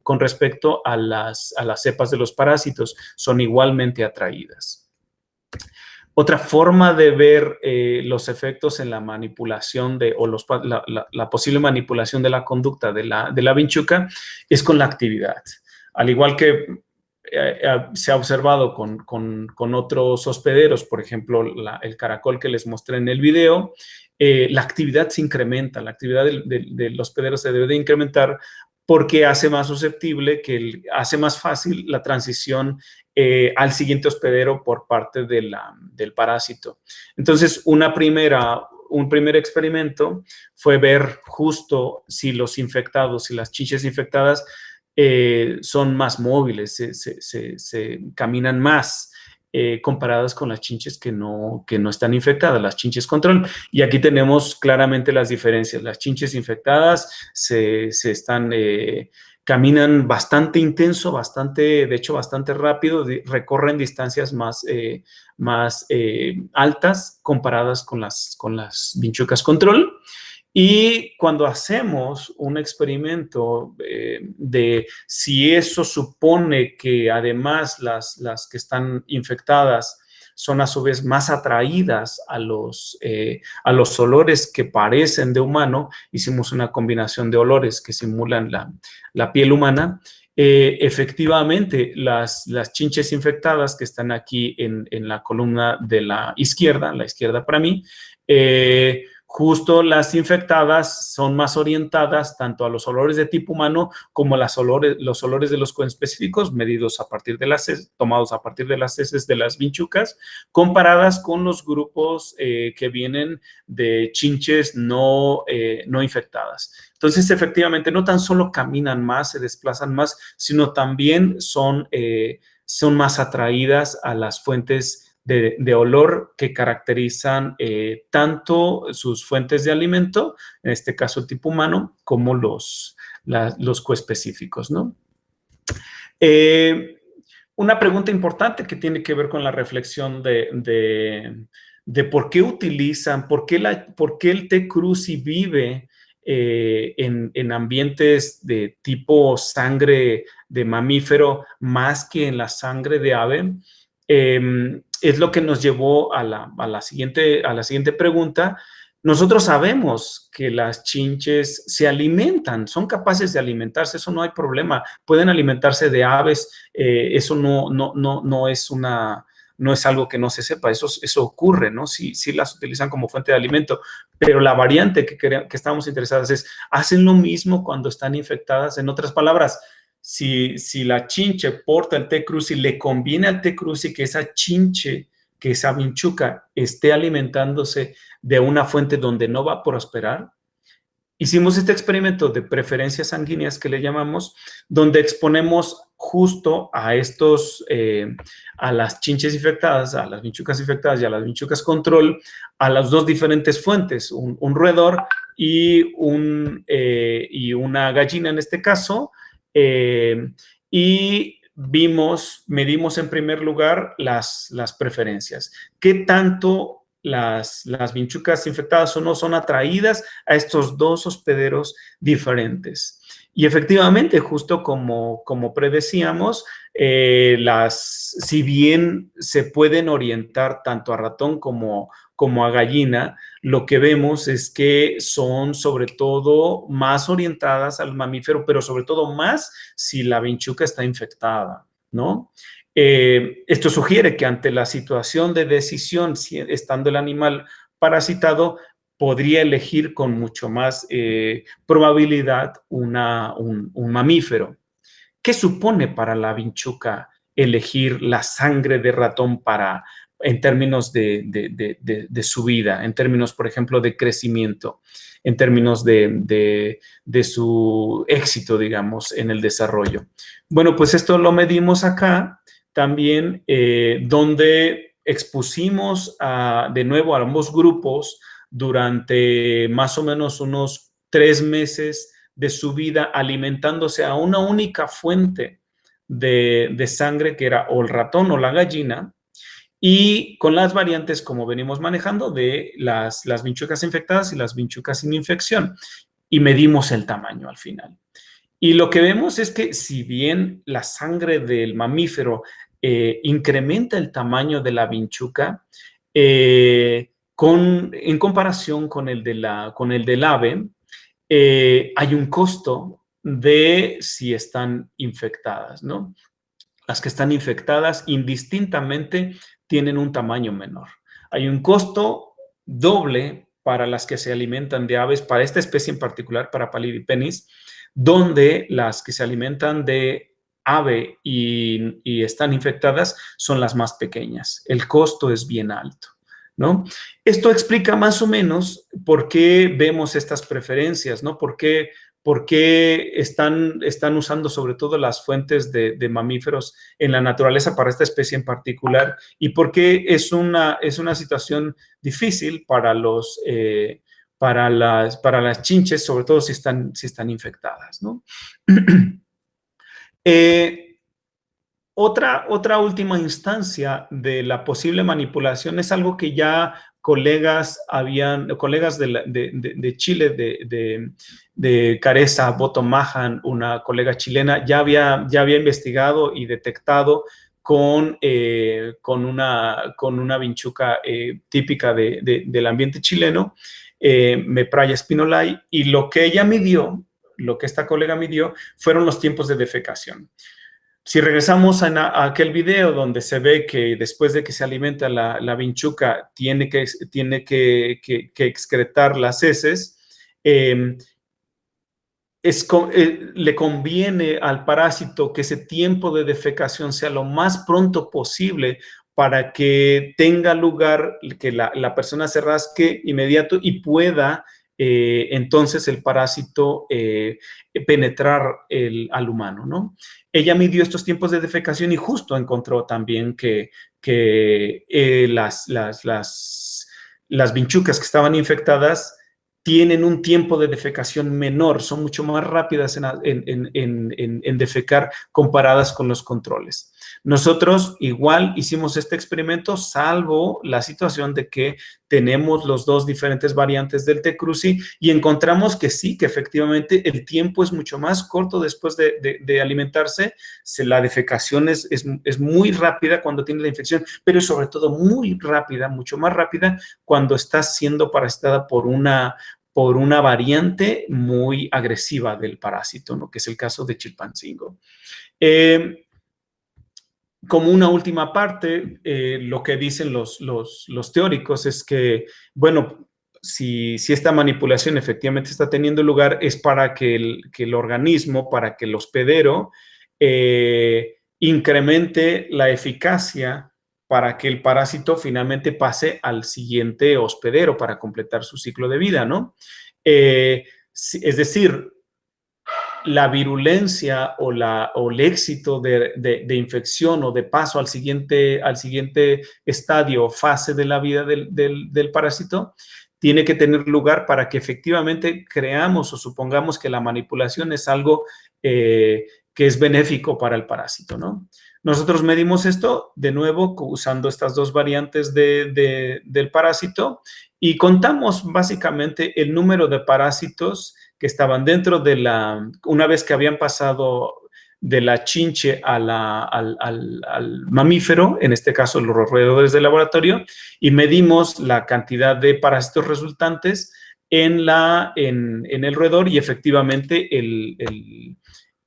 con respecto a las cepas de los parásitos, son igualmente atraídas. Otra forma de ver los efectos en la manipulación la posible manipulación de la conducta de la vinchuca es con la actividad. Al igual que se ha observado con otros hospederos, por ejemplo, el caracol que les mostré en el video, la actividad se incrementa, la actividad del hospedero se debe de incrementar porque hace más susceptible, hace más fácil la transición al siguiente hospedero por parte del parásito. Entonces, un primer experimento fue ver justo si los infectados, si las chinches infectadas son más móviles, se caminan más comparadas con las chinches que no están infectadas, las chinches control. Y aquí tenemos claramente las diferencias. Las chinches infectadas caminan bastante intenso, de hecho bastante rápido, recorren distancias más altas comparadas con las vinchucas control. Y cuando hacemos un experimento de si eso supone que además las que están infectadas son a su vez más atraídas a los olores que parecen de humano, hicimos una combinación de olores que simulan la piel humana. Efectivamente, las chinches infectadas que están aquí en la columna de la izquierda para mí, justo las infectadas son más orientadas tanto a los olores de tipo humano como los olores de los coespecíficos medidos tomados a partir de las heces de las vinchucas, comparadas con los grupos que vienen de chinches no infectadas. Entonces, efectivamente, no tan solo caminan más, se desplazan más, sino también son más atraídas a las fuentes de olor que caracterizan tanto sus fuentes de alimento, en este caso el tipo humano, como los coespecíficos, ¿no? Una pregunta importante que tiene que ver con la reflexión de por qué utilizan, por qué el T. cruzi vive en ambientes de tipo sangre de mamífero más que en la sangre de ave. es lo que nos llevó a la siguiente pregunta. Nosotros sabemos que las chinches se alimentan, son capaces de alimentarse, eso no hay problema. Pueden alimentarse de aves, eso no es algo que no se sepa, eso ocurre, ¿no? Sí las utilizan como fuente de alimento, pero la variante que estamos interesadas es, ¿hacen lo mismo cuando están infectadas? En otras palabras, si la chinche porta el T. cruzi, le conviene al T. cruzi que esa chinche, que esa vinchuca esté alimentándose de una fuente donde no va a prosperar. Hicimos este experimento de preferencias sanguíneas que le llamamos, donde exponemos justo a a las chinches infectadas, a las vinchucas infectadas y a las vinchucas control, a las dos diferentes fuentes, un roedor y una gallina en este caso, y medimos en primer lugar las preferencias. ¿Qué tanto las vinchucas infectadas o no son atraídas a estos dos hospederos diferentes? Y efectivamente, justo como predecíamos, si bien se pueden orientar tanto a ratón como a gallina, lo que vemos es que son sobre todo más orientadas al mamífero, pero sobre todo más si la vinchuca está infectada, ¿no? Esto sugiere que ante la situación de decisión, estando el animal parasitado, podría elegir con mucho más probabilidad un mamífero. ¿Qué supone para la vinchuca elegir la sangre de ratón en términos de su vida, en términos, por ejemplo, de crecimiento, en términos de su éxito, digamos, en el desarrollo? Bueno, pues esto lo medimos acá también, donde expusimos de nuevo a ambos grupos durante más o menos unos 3 meses de su vida alimentándose a una única fuente de sangre, que era o el ratón o la gallina, y con las variantes, como venimos manejando, de las vinchucas infectadas y las vinchucas sin infección, y medimos el tamaño al final. Y lo que vemos es que si bien la sangre del mamífero incrementa el tamaño de la vinchuca, en comparación con el del ave, hay un costo de si están infectadas, ¿no? Las que están infectadas indistintamente tienen un tamaño menor. Hay un costo doble para las que se alimentan de aves, para esta especie en particular, para Palidipenis, donde las que se alimentan de ave y están infectadas son las más pequeñas. El costo es bien alto, ¿no? Esto explica más o menos por qué vemos estas preferencias, ¿no? ¿Por qué están usando sobre todo las fuentes de mamíferos en la naturaleza para esta especie en particular? ¿Y por qué es una situación difícil para las chinches, sobre todo si están infectadas, ¿no? Otra última instancia de la posible manipulación es algo que ya colegas de Chile, de Careza Botomahan, una colega chilena, ya había investigado y detectado con una vinchuca típica del ambiente chileno, Mepraya spinolae, y lo que esta colega midió, fueron los tiempos de defecación. Si regresamos a aquel video donde se ve que después de que se alimenta la vinchuca tiene que excretar las heces, le conviene al parásito que ese tiempo de defecación sea lo más pronto posible para que tenga lugar, que la persona se rasque inmediato y pueda entonces el parásito penetrar al humano, ¿no? Ella midió estos tiempos de defecación y justo encontró también que las vinchucas que estaban infectadas tienen un tiempo de defecación menor, son mucho más rápidas en defecar comparadas con los controles. Nosotros igual hicimos este experimento, salvo la situación de que tenemos los dos diferentes variantes del T. cruzi y encontramos que sí, que efectivamente el tiempo es mucho más corto después de alimentarse. La defecación es muy rápida cuando tiene la infección, pero es sobre todo muy rápida, mucho más rápida cuando está siendo parasitada por una variante muy agresiva del parásito, ¿no? Que es el caso de Chilpancingo. Como una última parte, lo que dicen los teóricos es que, bueno, si esta manipulación efectivamente está teniendo lugar, es para que el organismo, para que el hospedero incremente la eficacia para que el parásito finalmente pase al siguiente hospedero para completar su ciclo de vida, ¿no? Es decir, la virulencia o el éxito de infección o de paso al siguiente estadio o fase de la vida del parásito tiene que tener lugar para que efectivamente creamos o supongamos que la manipulación es algo que es benéfico para el parásito, ¿no? Nosotros medimos esto, de nuevo, usando estas dos variantes del parásito y contamos básicamente el número de parásitos que estaban dentro una vez que habían pasado de la chinche al mamífero, en este caso los roedores de laboratorio, y medimos la cantidad de parásitos resultantes en el roedor y efectivamente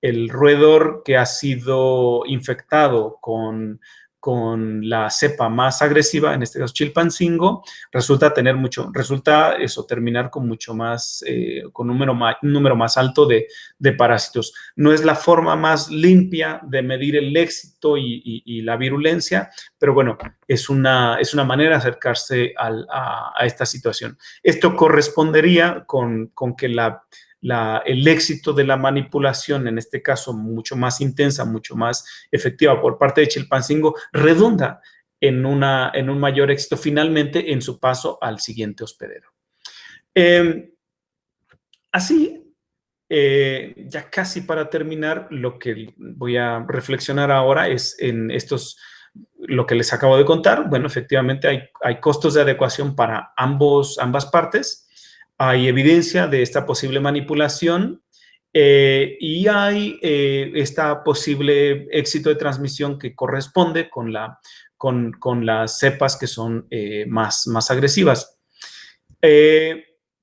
el roedor que ha sido infectado con la cepa más agresiva, en este caso Chilpancingo, resulta terminar con mucho más, con un número más alto de parásitos. No es la forma más limpia de medir el éxito y la virulencia, pero bueno, es una manera de acercarse a esta situación. Esto correspondería con que el éxito de la manipulación, en este caso mucho más intensa, mucho más efectiva por parte de Chilpancingo, redunda en un mayor éxito finalmente en su paso al siguiente hospedero. Así, ya casi para terminar, lo que voy a reflexionar ahora es en lo que les acabo de contar. Bueno, efectivamente hay costos de adecuación para ambas partes. Hay evidencia de esta posible manipulación y hay esta posible éxito de transmisión que corresponde con las cepas que son más agresivas.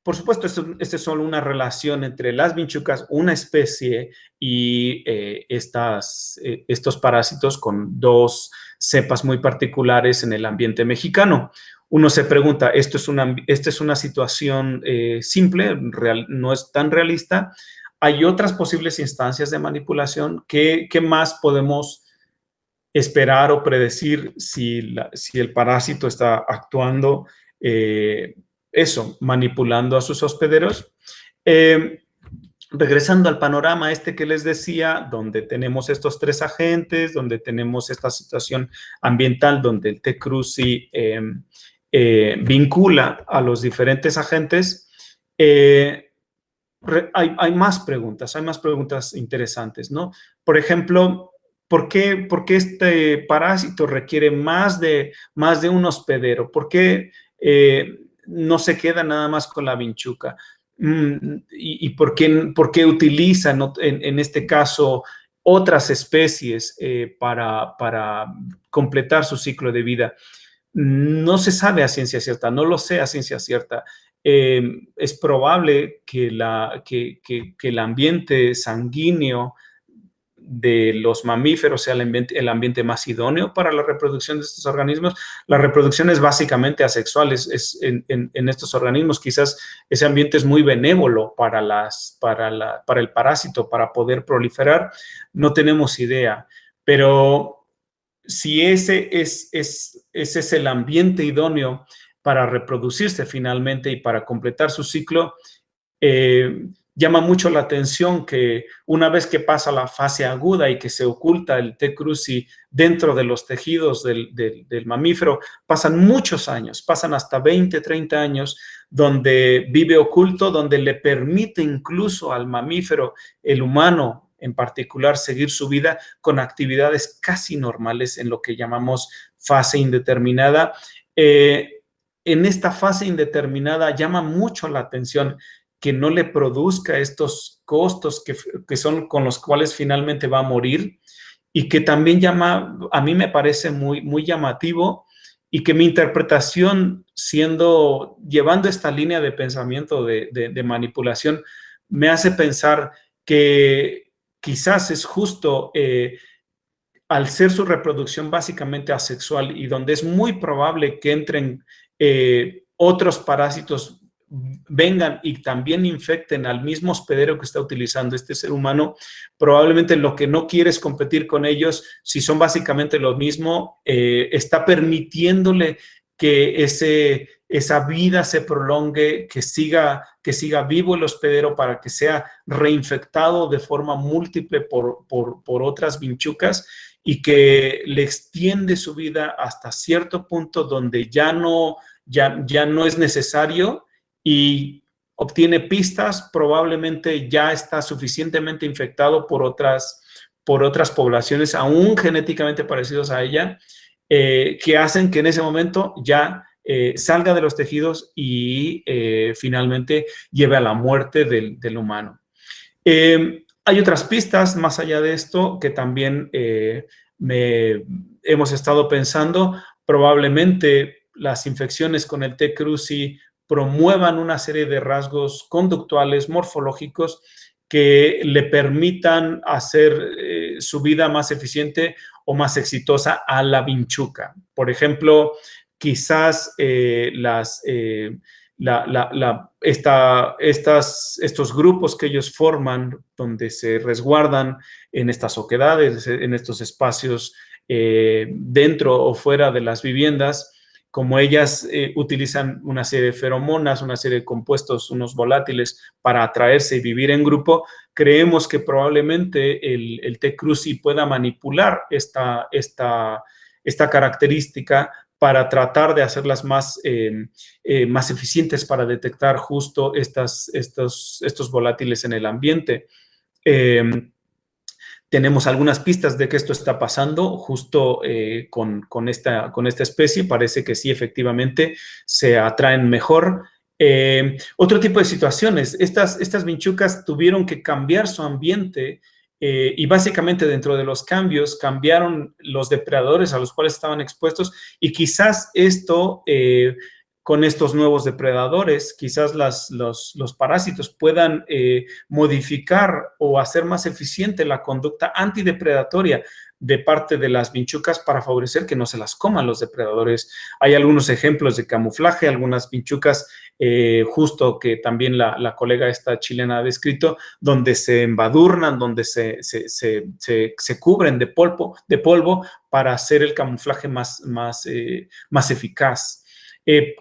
Por supuesto, esto es solo una relación entre las vinchucas, una especie, y estos parásitos con dos cepas muy particulares en el ambiente mexicano. Uno se pregunta, ¿esta es una situación simple, no es tan realista? Hay otras posibles instancias de manipulación. ¿Qué más podemos esperar o predecir si el parásito está actuando, manipulando a sus hospederos? Regresando al panorama que les decía, donde tenemos estos tres agentes, donde tenemos esta situación ambiental, donde el T. cruzi vincula a los diferentes agentes, hay más preguntas interesantes, ¿no? Por ejemplo, ¿por qué este parásito requiere más de un hospedero? ¿Por qué no se queda nada más con la vinchuca? ¿Y por qué utiliza, en este caso, otras especies para completar su ciclo de vida? No se sabe a ciencia cierta, no lo sé a ciencia cierta. Es probable que el ambiente sanguíneo de los mamíferos sea el ambiente más idóneo para la reproducción de estos organismos. La reproducción es básicamente asexual en estos organismos. Quizás ese ambiente es muy benévolo para el parásito, para poder proliferar. No tenemos idea, pero si ese es el ambiente idóneo para reproducirse finalmente y para completar su ciclo, llama mucho la atención que una vez que pasa la fase aguda y que se oculta el T. cruzi dentro de los tejidos del mamífero, pasan muchos años, pasan hasta 20, 30 años, donde vive oculto, donde le permite incluso al mamífero, el humano en particular, seguir su vida con actividades casi normales en lo que llamamos fase indeterminada. En esta fase indeterminada llama mucho la atención que no le produzca estos costos que son con los cuales finalmente va a morir, y que también a mí me parece muy, muy llamativo, y que mi interpretación, llevando esta línea de pensamiento de manipulación, me hace pensar que quizás es justo al ser su reproducción básicamente asexual y donde es muy probable que entren otros parásitos, vengan y también infecten al mismo hospedero que está utilizando este ser humano, probablemente lo que no quiere es competir con ellos, si son básicamente lo mismo, está permitiéndole que esa vida se prolongue, que siga vivo el hospedero para que sea reinfectado de forma múltiple por otras vinchucas, y que le extiende su vida hasta cierto punto donde ya no es necesario, y obtiene pistas, probablemente ya está suficientemente infectado por otras poblaciones, aún genéticamente parecidos a ella, que hacen que en ese momento ya salga de los tejidos y finalmente lleve a la muerte del humano. Hay otras pistas más allá de esto que también hemos estado pensando. Probablemente las infecciones con el T. cruzi promuevan una serie de rasgos conductuales, morfológicos, que le permitan hacer su vida más eficiente o más exitosa a la vinchuca. Por ejemplo, quizás estos grupos que ellos forman, donde se resguardan en estas oquedades, en estos espacios dentro o fuera de las viviendas, como ellas utilizan una serie de feromonas, una serie de compuestos, unos volátiles para atraerse y vivir en grupo, creemos que probablemente el T. cruzi pueda manipular esta característica para tratar de hacerlas más eficientes para detectar justo estos volátiles en el ambiente. Tenemos algunas pistas de que esto está pasando justo con esta especie. Parece que sí, efectivamente, se atraen mejor. Otro tipo de situaciones. Estas vinchucas tuvieron que cambiar su ambiente y básicamente dentro de los cambios cambiaron los depredadores a los cuales estaban expuestos, y quizás esto... con estos nuevos depredadores, quizás los parásitos puedan modificar o hacer más eficiente la conducta antidepredatoria de parte de las vinchucas para favorecer que no se las coman los depredadores. Hay algunos ejemplos de camuflaje, algunas vinchucas, justo que también la colega esta chilena ha descrito, donde se embadurnan, donde se cubren de polvo para hacer el camuflaje más eficaz.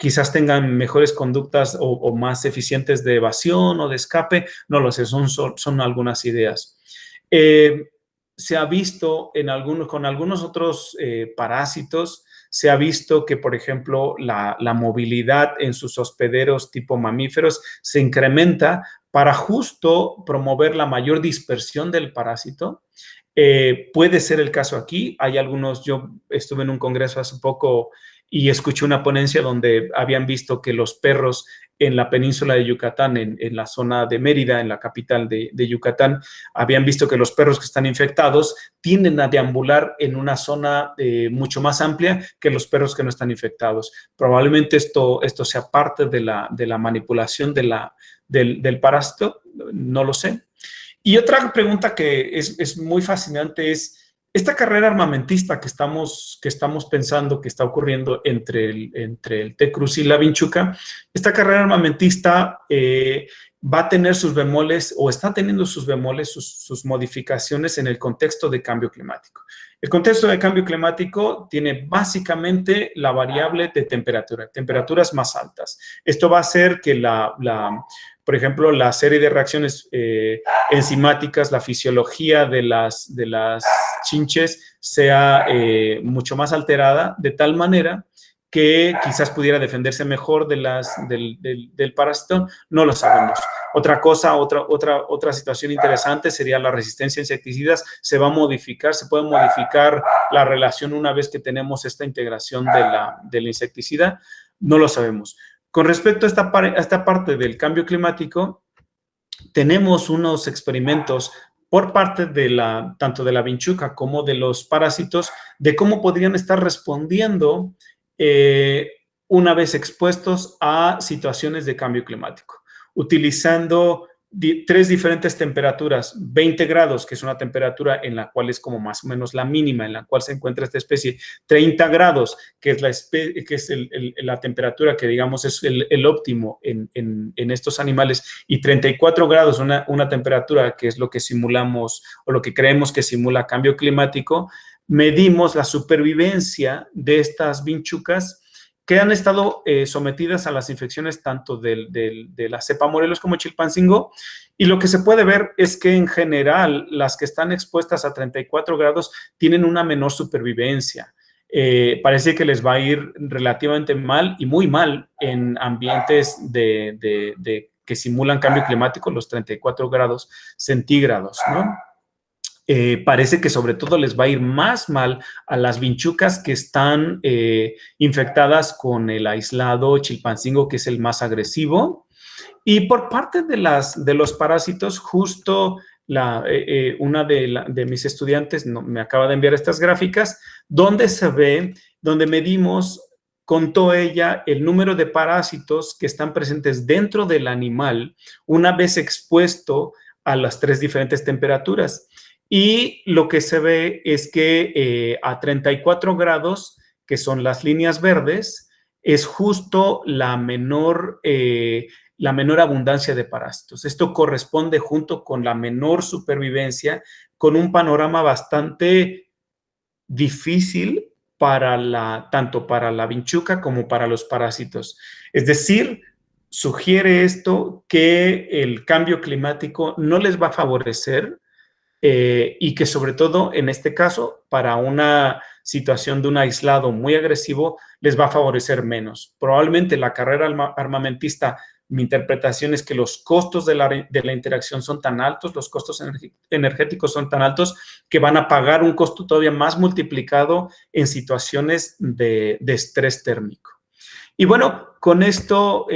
Quizás tengan mejores conductas o más eficientes de evasión o de escape, no lo sé, son algunas ideas. Se ha visto con algunos otros parásitos, se ha visto que, por ejemplo, la movilidad en sus hospederos tipo mamíferos se incrementa para justo promover la mayor dispersión del parásito. Puede ser el caso aquí. Yo estuve en un congreso hace poco y escuché una ponencia donde habían visto que los perros en la península de Yucatán, en la zona de Mérida, en la capital de Yucatán, habían visto que los perros que están infectados tienden a deambular en una zona mucho más amplia que los perros que no están infectados. Probablemente esto sea parte de la manipulación del parásito, no lo sé. Y otra pregunta que es muy fascinante es, esta carrera armamentista que estamos pensando que está ocurriendo entre el T. cruzi y la vinchuca, esta carrera armamentista va a tener sus bemoles, o está teniendo sus bemoles, sus modificaciones en el contexto de cambio climático. El contexto de cambio climático tiene básicamente la variable de temperatura, temperaturas más altas. Esto va a hacer que por ejemplo, la serie de reacciones enzimáticas, la fisiología de las chinches sea mucho más alterada, de tal manera que quizás pudiera defenderse mejor del parásito, no lo sabemos. Otra situación interesante sería la resistencia a insecticidas. Se va a modificar, se puede modificar la relación una vez que tenemos esta integración del insecticida, no lo sabemos. Con respecto a esta parte del cambio climático, tenemos unos experimentos por parte tanto de la vinchuca como de los parásitos, de cómo podrían estar respondiendo una vez expuestos a situaciones de cambio climático, utilizando 3 diferentes temperaturas: 20 grados, que es una temperatura en la cual es como más o menos la mínima en la cual se encuentra esta especie; 30 grados, que es la temperatura que digamos es el óptimo en estos animales; y 34 grados, una temperatura que es lo que simulamos o lo que creemos que simula cambio climático. Medimos la supervivencia de estas vinchucas que han estado sometidas a las infecciones tanto de la cepa Morelos como Chilpancingo, y lo que se puede ver es que en general las que están expuestas a 34 grados tienen una menor supervivencia. Parece que les va a ir relativamente mal y muy mal en ambientes que simulan cambio climático, los 34 grados centígrados, ¿no? Parece que sobre todo les va a ir más mal a las vinchucas que están infectadas con el aislado Chilpancingo, que es el más agresivo. Y por parte de los parásitos, justo una de mis estudiantes me acaba de enviar estas gráficas, donde medimos, contó ella, el número de parásitos que están presentes dentro del animal una vez expuesto a las 3 diferentes temperaturas. Y lo que se ve es que a 34 grados, que son las líneas verdes, es justo la menor abundancia de parásitos. Esto corresponde junto con la menor supervivencia, con un panorama bastante difícil tanto para la vinchuca como para los parásitos. Es decir, sugiere esto que el cambio climático no les va a favorecer, y que sobre todo en este caso para una situación de un aislado muy agresivo les va a favorecer menos. Probablemente la carrera armamentista, mi interpretación es que los costos de la interacción son tan altos, los costos energéticos son tan altos, que van a pagar un costo todavía más multiplicado en situaciones de estrés térmico. Y bueno, con esto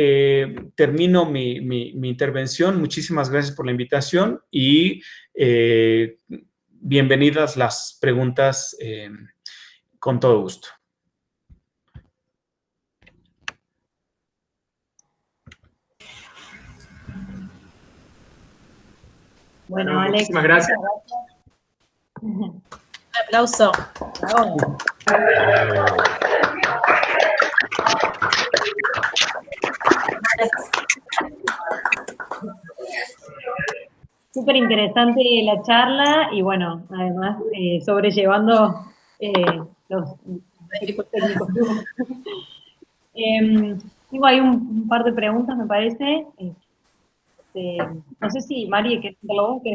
termino mi intervención. Muchísimas gracias por la invitación y bienvenidas las preguntas, con todo gusto. Bueno, Alex, muchísimas gracias. Un aplauso. Bravo. Súper interesante la charla y bueno, además sobrellevando los técnicos. Tengo ahí un par de preguntas, me parece. No sé si, Mari, ¿querés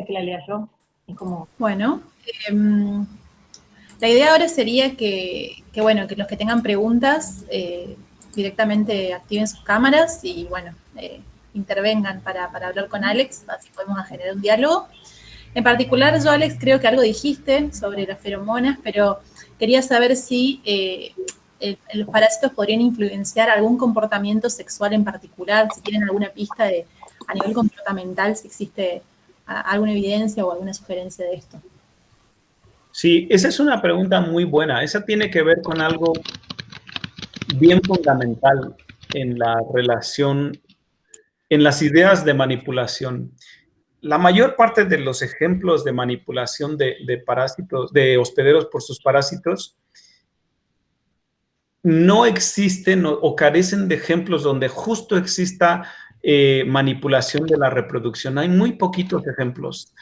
que la lea yo? Es como... Bueno, la idea ahora sería que los que tengan preguntas directamente activen sus cámaras y bueno, intervengan para hablar con Alex, así podemos generar un diálogo. En particular, yo, Alex, creo que algo dijiste sobre las feromonas, pero quería saber si los parásitos podrían influenciar algún comportamiento sexual en particular, si tienen alguna pista a nivel comportamental, si existe alguna evidencia o alguna sugerencia de esto. Sí, esa es una pregunta muy buena. Esa tiene que ver con algo bien fundamental en la relación, en las ideas de manipulación. La mayor parte de los ejemplos de manipulación de parásitos, de hospederos por sus parásitos, no existen o carecen de ejemplos donde justo exista manipulación de la reproducción. Hay muy poquitos ejemplos.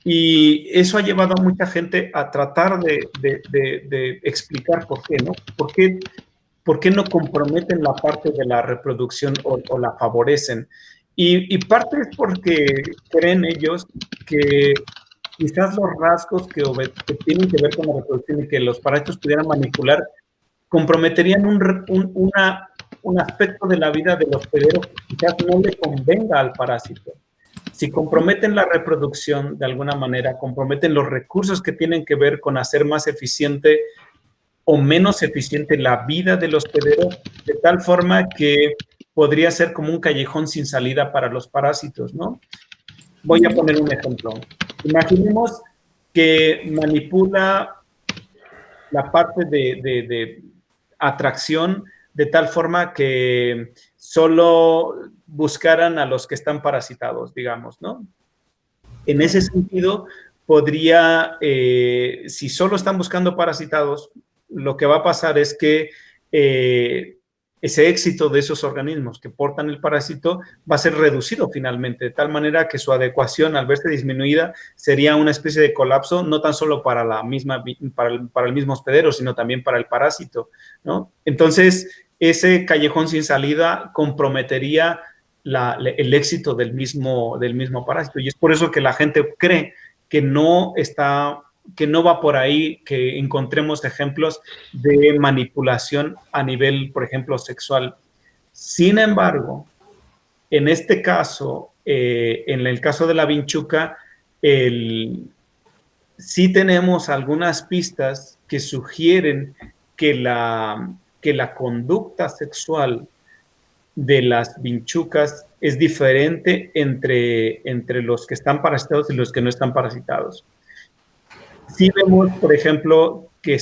Y eso ha llevado a mucha gente a tratar de explicar por qué, ¿no? ¿Por qué no comprometen la parte de la reproducción o la favorecen? Y parte es porque creen ellos que quizás los rasgos que tienen que ver con la reproducción y que los parásitos pudieran manipular comprometerían un aspecto de la vida del hospedero que quizás no le convenga al parásito. Si comprometen la reproducción de alguna manera, comprometen los recursos que tienen que ver con hacer más eficiente o menos eficiente la vida del hospedero, de tal forma que podría ser como un callejón sin salida para los parásitos, ¿no? Voy a poner un ejemplo. Imaginemos que manipula la parte de atracción de tal forma que solo buscaran a los que están parasitados, digamos, ¿no? En ese sentido, podría, si solo están buscando parasitados, lo que va a pasar es que ese éxito de esos organismos que portan el parásito va a ser reducido finalmente, de tal manera que su adecuación, al verse disminuida, sería una especie de colapso, no tan solo para el mismo hospedero, sino también para el parásito, ¿no? Entonces, ese callejón sin salida comprometería el éxito del mismo parásito. Y es por eso que la gente cree que no va por ahí, que encontremos ejemplos de manipulación a nivel, por ejemplo, sexual. Sin embargo, en este caso, en el caso de la vinchuca, sí tenemos algunas pistas que sugieren que la conducta sexual de las vinchucas es diferente entre los que están parasitados y los que no están parasitados. Sí vemos, por ejemplo, que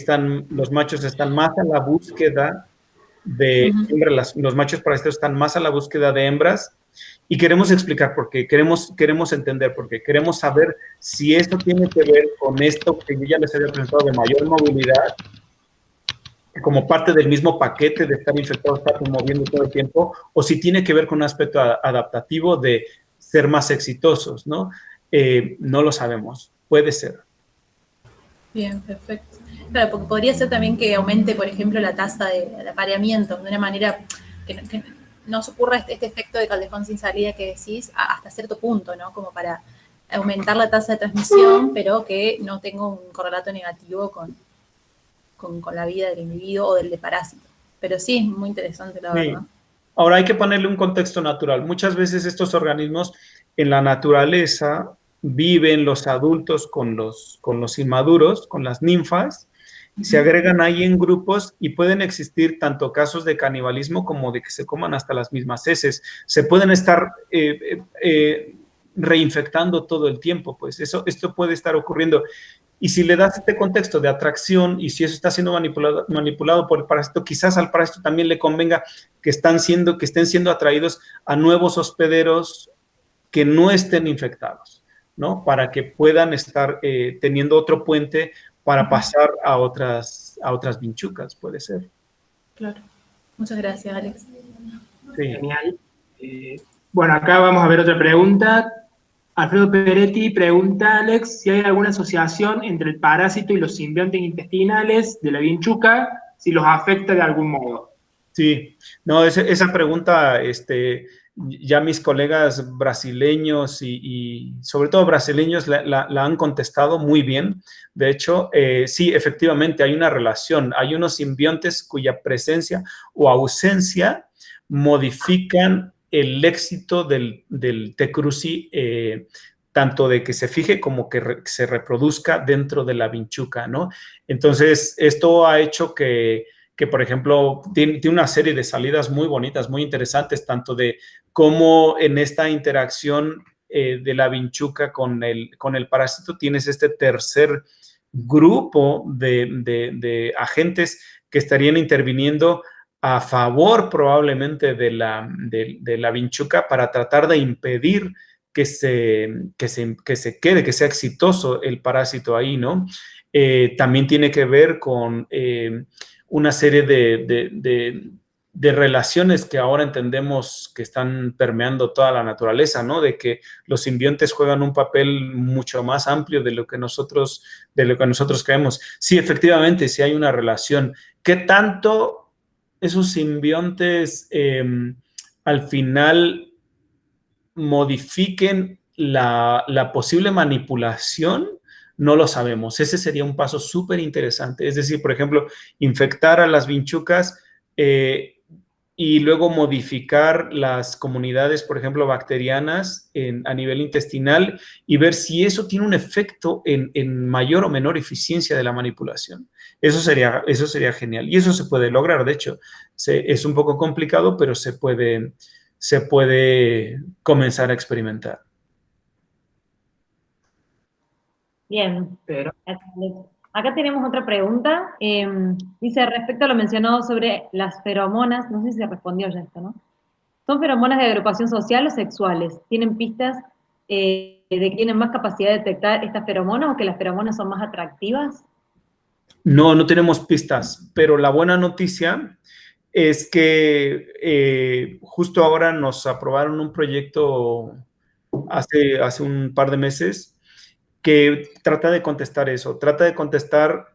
los machos están más a la búsqueda de hembras, los machos parasitados están más a la búsqueda de hembras, y queremos explicar por qué, queremos entender por qué, queremos saber si esto tiene que ver con esto que yo ya les había presentado de mayor movilidad, como parte del mismo paquete de estar infectado, estar moviendo todo el tiempo, o si tiene que ver con un aspecto adaptativo de ser más exitosos, ¿no? No lo sabemos, puede ser. Bien, perfecto. Claro, porque podría ser también que aumente, por ejemplo, la tasa de apareamiento de una manera que no ocurra este efecto de callejón sin salida que decís hasta cierto punto, ¿no? Como para aumentar la tasa de transmisión, pero que no tenga un correlato negativo con la vida del individuo o del parásito. Pero sí, es muy interesante la verdad. Ahora hay que ponerle un contexto natural. Muchas veces estos organismos en la naturaleza viven los adultos con los inmaduros, con las ninfas, se agregan ahí en grupos y pueden existir tanto casos de canibalismo como de que se coman hasta las mismas heces. Se pueden estar reinfectando todo el tiempo, pues esto puede estar ocurriendo. Y si le das este contexto de atracción y si eso está siendo manipulado por el parásito, quizás al parásito también le convenga que estén siendo atraídos a nuevos hospederos que no estén infectados, ¿no? Para que puedan estar teniendo otro puente para pasar a otras vinchucas, puede ser. Claro. Muchas gracias, Alex. Sí. Genial. Bueno, acá vamos a ver otra pregunta. Alfredo Peretti pregunta, Alex, si hay alguna asociación entre el parásito y los simbiontes intestinales de la vinchuca, si los afecta de algún modo. Sí, no, esa pregunta, ya mis colegas brasileños y sobre todo brasileños la han contestado muy bien. De hecho, sí, efectivamente hay una relación. Hay unos simbiontes cuya presencia o ausencia modifican el éxito del T. cruzi, tanto de que se fije como que se reproduzca dentro de la vinchuca, ¿no? Entonces, esto ha hecho que por ejemplo, tiene una serie de salidas muy bonitas, muy interesantes, tanto de cómo en esta interacción de la vinchuca con el parásito tienes este tercer grupo de agentes que estarían interviniendo a favor probablemente de la vinchuca para tratar de impedir que se quede, que sea exitoso el parásito ahí, ¿no? También tiene que ver con una serie de relaciones que ahora entendemos que están permeando toda la naturaleza, ¿no? De que los simbiontes juegan un papel mucho más amplio de lo que nosotros creemos. Sí, efectivamente, sí hay una relación. ¿Qué tanto esos simbiontes al final modifiquen la posible manipulación, no lo sabemos. Ese sería un paso súper interesante. Es decir, por ejemplo, infectar a las vinchucas y luego modificar las comunidades, por ejemplo, bacterianas a nivel intestinal y ver si eso tiene un efecto en mayor o menor eficiencia de la manipulación. Eso sería genial. Y eso se puede lograr, de hecho. Es un poco complicado, pero se puede comenzar a experimentar. Bien. Pero, Acá tenemos otra pregunta. Dice, respecto a lo mencionado sobre las feromonas, no sé si se respondió ya esto, ¿no? ¿Son feromonas de agrupación social o sexuales? ¿Tienen pistas de que tienen más capacidad de detectar estas feromonas o que las feromonas son más atractivas? No tenemos pistas, pero la buena noticia es que justo ahora nos aprobaron un proyecto hace un par de meses que trata de contestar eso, trata de contestar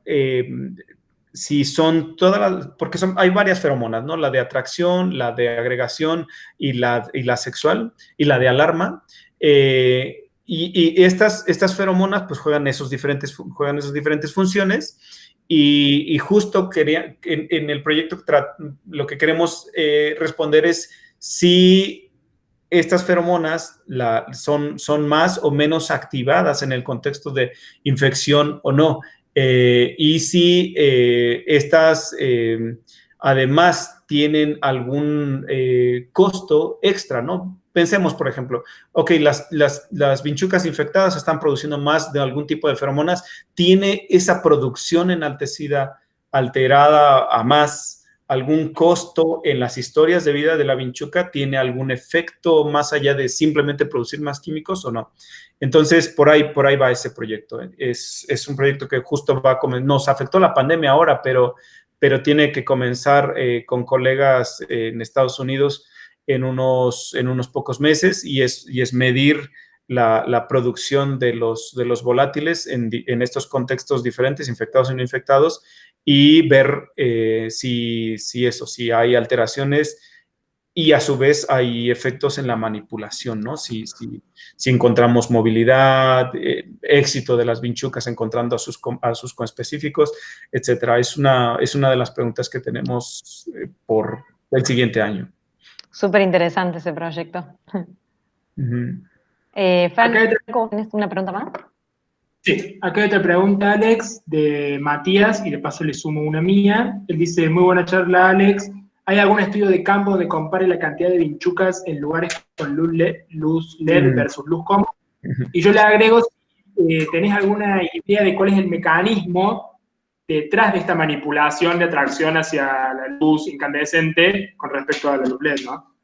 si son todas las, porque hay varias feromonas, ¿no? La de atracción, la de agregación y la sexual y la de alarma. Y estas feromonas pues juegan esas diferentes funciones y justo en el proyecto lo que queremos responder es si estas feromonas son más o menos activadas en el contexto de infección o no. Y si estas además tienen algún costo extra, ¿no? Pensemos, por ejemplo, ok, las vinchucas infectadas están produciendo más de algún tipo de feromonas, tiene esa producción enaltecida, alterada a más, algún costo en las historias de vida de la vinchuca, tiene algún efecto más allá de simplemente producir más químicos o no. Entonces, por ahí va ese proyecto. Es un proyecto que justo nos afectó la pandemia ahora, pero tiene que comenzar con colegas en Estados Unidos en unos pocos meses y es medir la producción de los volátiles en estos contextos diferentes, infectados y no infectados, y ver si hay alteraciones y a su vez hay efectos en la manipulación, ¿no? Si encontramos movilidad, éxito de las vinchucas encontrando a sus conespecíficos, etcétera. Es una de las preguntas que tenemos por el siguiente año. Súper interesante ese proyecto. Franco, ¿tienes una pregunta más? Sí, acá hay otra pregunta, Alex, de Matías, y de paso le sumo una mía. Él dice, muy buena charla, Alex. ¿Hay algún estudio de campo donde compare la cantidad de vinchucas en lugares con luz LED versus luz común? Y yo le agrego, ¿tenés alguna idea de cuál es el mecanismo detrás de esta manipulación de atracción hacia la luz incandescente con respecto a la luz LED, ¿no?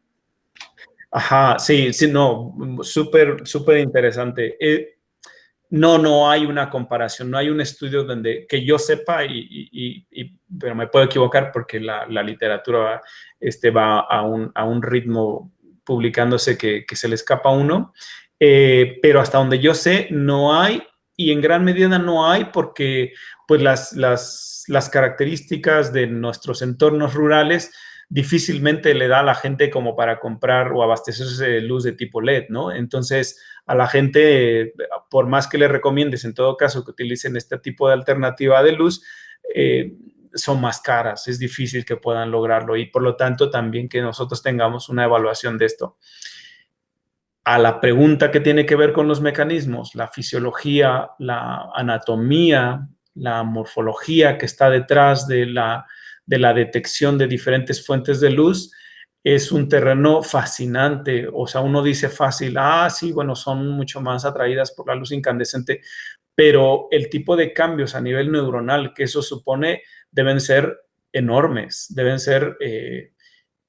Ajá, sí, no, súper interesante. No hay una comparación, no hay un estudio que yo sepa, pero me puedo equivocar porque la literatura va a un ritmo publicándose que se le escapa a uno, pero hasta donde yo sé no hay, y en gran medida no hay porque pues las características de nuestros entornos rurales difícilmente le da a la gente como para comprar o abastecerse de luz de tipo LED, ¿no? Entonces, a la gente, por más que le recomiendes en todo caso que utilicen este tipo de alternativa de luz, son más caras, es difícil que puedan lograrlo y por lo tanto también que nosotros tengamos una evaluación de esto. A la pregunta que tiene que ver con los mecanismos, la fisiología, la anatomía, la morfología que está detrás de la detección de diferentes fuentes de luz, es un terreno fascinante. O sea, uno dice fácil, sí, bueno, son mucho más atraídas por la luz incandescente, pero el tipo de cambios a nivel neuronal que eso supone deben ser enormes, deben ser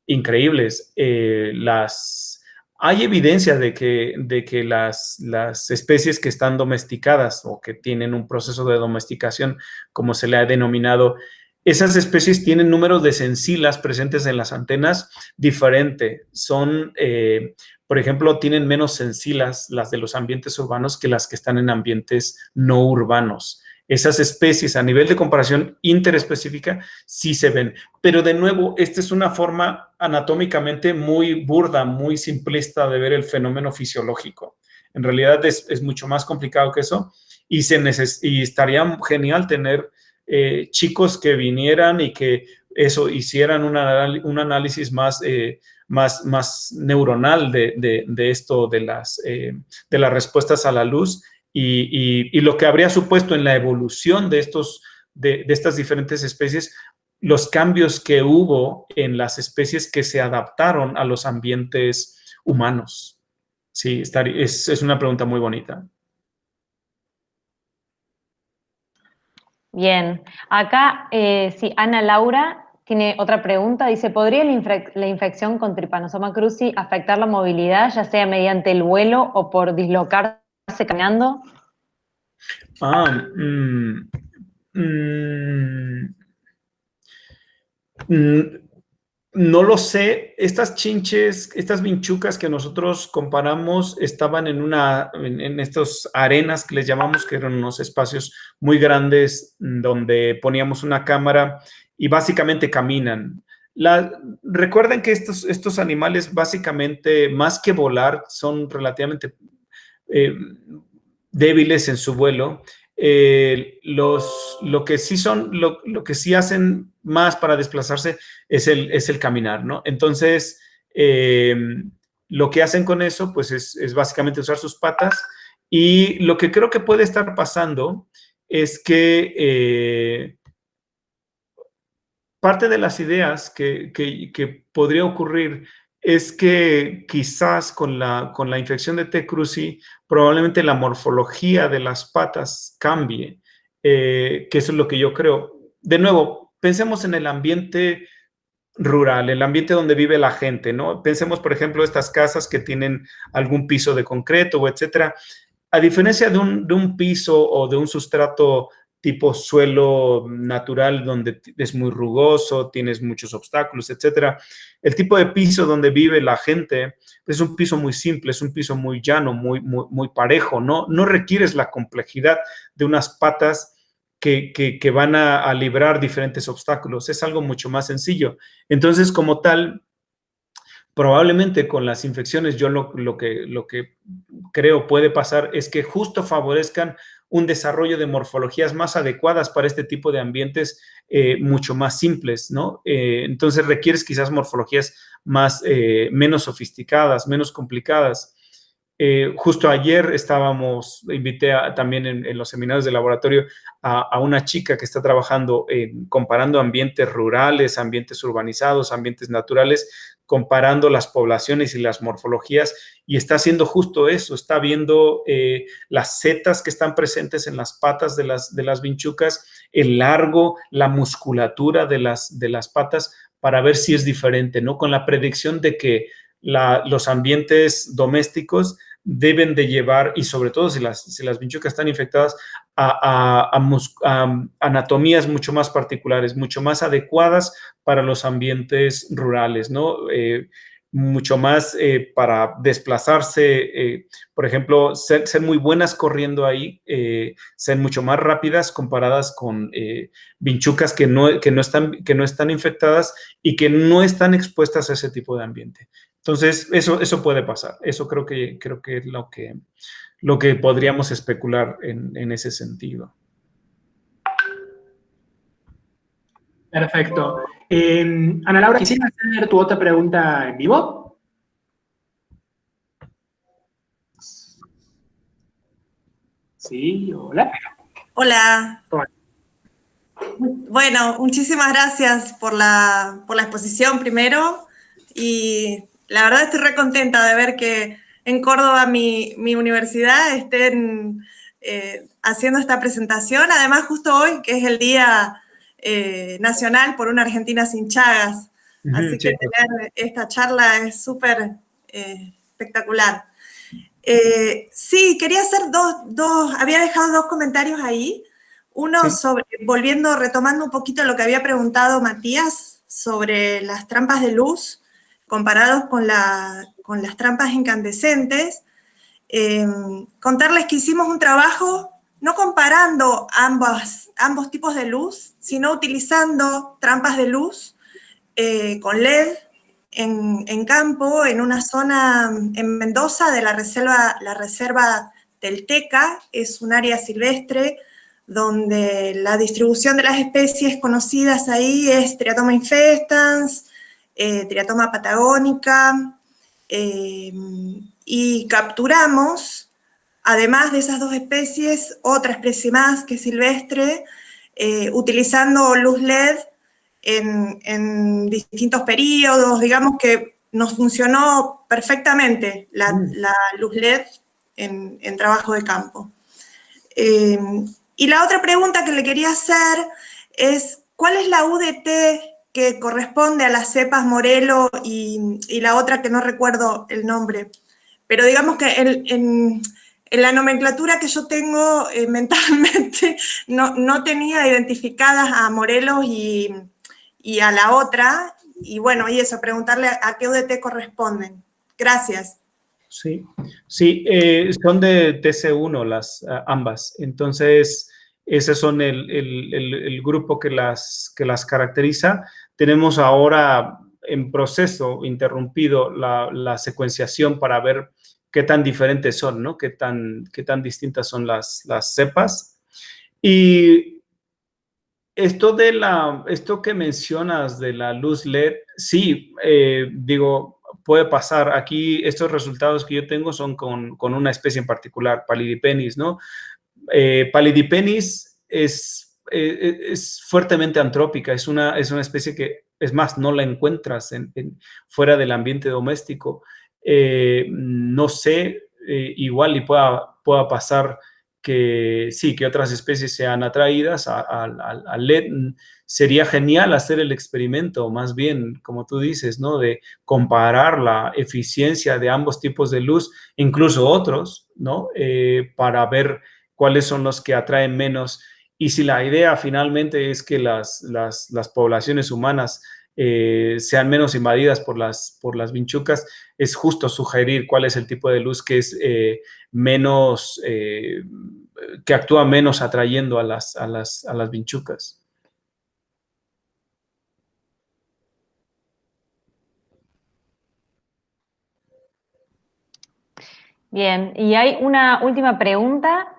increíbles. Hay evidencia de que las especies que están domesticadas o que tienen un proceso de domesticación, como se le ha denominado, esas especies tienen números de sensilas presentes en las antenas diferente. Por ejemplo, tienen menos sensilas las de los ambientes urbanos que las que están en ambientes no urbanos. esas especies a nivel de comparación interespecífica sí se ven. Pero de nuevo, esta es una forma anatómicamente muy burda, muy simplista de ver el fenómeno fisiológico. En realidad es mucho más complicado que eso y estaría genial tener chicos que vinieran y que eso hicieran un análisis más neuronal de esto, de las respuestas a la luz y lo que habría supuesto en la evolución de estas diferentes especies, los cambios que hubo en las especies que se adaptaron a los ambientes humanos. Sí, es una pregunta muy bonita. Bien, acá sí, Ana Laura tiene otra pregunta, dice, ¿podría la infección con Trypanosoma cruzi afectar la movilidad, ya sea mediante el vuelo o por dislocarse caminando? No lo sé. Estas chinches, estas vinchucas que nosotros comparamos estaban en estas arenas que les llamamos, que eran unos espacios muy grandes donde poníamos una cámara y básicamente caminan. Recuerden que estos animales básicamente, más que volar, son relativamente débiles en su vuelo. Lo que sí hacen más para desplazarse es el caminar, ¿no? Entonces, lo que hacen con eso, pues es básicamente usar sus patas y lo que creo que puede estar pasando es que parte de las ideas que podría ocurrir es que quizás con la infección de T. cruzi probablemente la morfología de las patas cambie, que eso es lo que yo creo. De nuevo, pensemos en el ambiente rural, el ambiente donde vive la gente, ¿no? Pensemos, por ejemplo, estas casas que tienen algún piso de concreto o etcétera. A diferencia de un piso o de un sustrato tipo suelo natural donde es muy rugoso, tienes muchos obstáculos, etcétera. El tipo de piso donde vive la gente es un piso muy simple, es un piso muy llano, muy parejo, ¿no? No requieres la complejidad de unas patas que van a librar diferentes obstáculos. Es algo mucho más sencillo. Entonces, como tal, probablemente con las infecciones, yo lo que creo puede pasar es que justo favorezcan un desarrollo de morfologías más adecuadas para este tipo de ambientes mucho más simples, ¿no? Entonces requieres quizás morfologías menos sofisticadas, menos complicadas. Justo ayer invité también en los seminarios de laboratorio a una chica que está trabajando comparando ambientes rurales, ambientes urbanizados, ambientes naturales, comparando las poblaciones y las morfologías, y está haciendo justo eso, está viendo las setas que están presentes en las patas de las vinchucas, el largo, la musculatura de las patas, para ver si es diferente, ¿no? Con la predicción de que los ambientes domésticos deben de llevar, y sobre todo si las vinchucas están infectadas, a anatomías mucho más particulares, mucho más adecuadas para los ambientes rurales, ¿no? Mucho más para desplazarse, por ejemplo, ser muy buenas corriendo ahí, ser mucho más rápidas comparadas con vinchucas que no están infectadas y que no están expuestas a ese tipo de ambiente. Entonces, eso puede pasar. Eso creo que es lo que podríamos especular en ese sentido. Perfecto. Ana Laura, ¿quisieras hacer tu otra pregunta en vivo? Sí, hola. Hola. Bueno, muchísimas gracias por la exposición primero, y la verdad estoy re contenta de ver que en Córdoba, mi universidad, estén haciendo esta presentación, además justo hoy, que es el Día Nacional por una Argentina sin Chagas. Así que tener esta charla es súper espectacular. Sí, quería hacer había dejado dos comentarios ahí. Uno sobre, retomando un poquito lo que había preguntado Matías sobre las trampas de luz comparados con las trampas incandescentes. Contarles que hicimos un trabajo no comparando ambos tipos de luz, sino utilizando trampas de luz con LED en campo, en una zona en Mendoza de la reserva del Teca. Es un área silvestre donde la distribución de las especies conocidas ahí es Triatoma infestans, Triatoma patagónica, y capturamos, además de esas 2 especies, otra especie más que es silvestre, utilizando luz LED en distintos periodos. Digamos que nos funcionó perfectamente la luz LED en trabajo de campo. Y la otra pregunta que le quería hacer es, ¿cuál es la UDT que corresponde a las cepas Morelo y la otra que no recuerdo el nombre? Pero digamos que en la nomenclatura que yo tengo mentalmente no tenía identificadas a Morelos y a la otra. Y bueno, y eso, preguntarle a qué UDT corresponden. Gracias. Sí, sí, son de TC1 ambas. Entonces, ese son el grupo que las caracteriza. Tenemos ahora en proceso interrumpido la secuenciación para ver qué tan diferentes son, ¿no? Qué tan distintas son las cepas. Y esto que mencionas de la luz LED, sí, digo, puede pasar. Aquí estos resultados que yo tengo son con una especie en particular, Palidipenis, ¿no? Palidipenis es fuertemente antrópica, es una especie que, es más, no la encuentras fuera del ambiente doméstico. No sé, igual y pueda pasar que sí, que otras especies sean atraídas al LED. Sería genial hacer el experimento, más bien, como tú dices, ¿no? De comparar la eficiencia de ambos tipos de luz, incluso otros, ¿no? Para ver cuáles son los que atraen menos. Y si la idea finalmente es que las poblaciones humanas sean menos invadidas por las vinchucas, es justo sugerir cuál es el tipo de luz que es menos, que actúa menos atrayendo a las vinchucas. Bien, y hay una última pregunta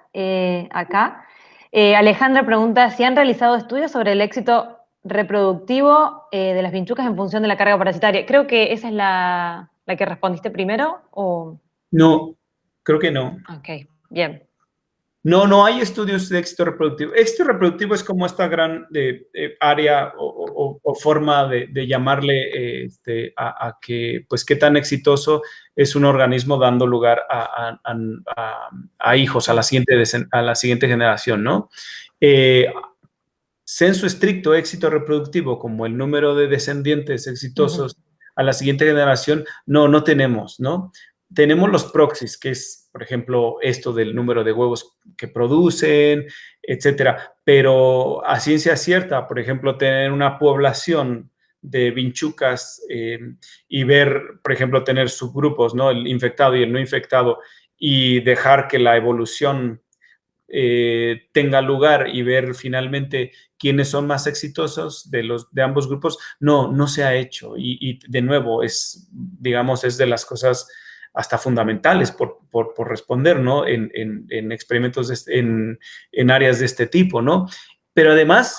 acá. Alejandra pregunta si han realizado estudios sobre el éxito reproductivo de las vinchucas en función de la carga parasitaria. Creo que esa es la que respondiste primero, ¿o? No, creo que no. Ok, bien. No hay estudios de éxito reproductivo. Éxito reproductivo es como esta gran área o forma de llamarle a que, pues, qué tan exitoso es un organismo dando lugar a hijos, a la siguiente generación, ¿no? Sensu estricto éxito reproductivo, como el número de descendientes exitosos a la siguiente generación, no tenemos, ¿no? Tenemos los proxies, que es, por ejemplo, esto del número de huevos que producen, etcétera. Pero a ciencia cierta, por ejemplo, tener una población de vinchucas y ver, por ejemplo, tener subgrupos, ¿no? El infectado y el no infectado, y dejar que la evolución tenga lugar y ver finalmente quiénes son más exitosos de ambos grupos, no se ha hecho. Y de nuevo, digamos, es de las cosas hasta fundamentales por responder, ¿no? En experimentos, en áreas de este tipo, ¿no? Pero además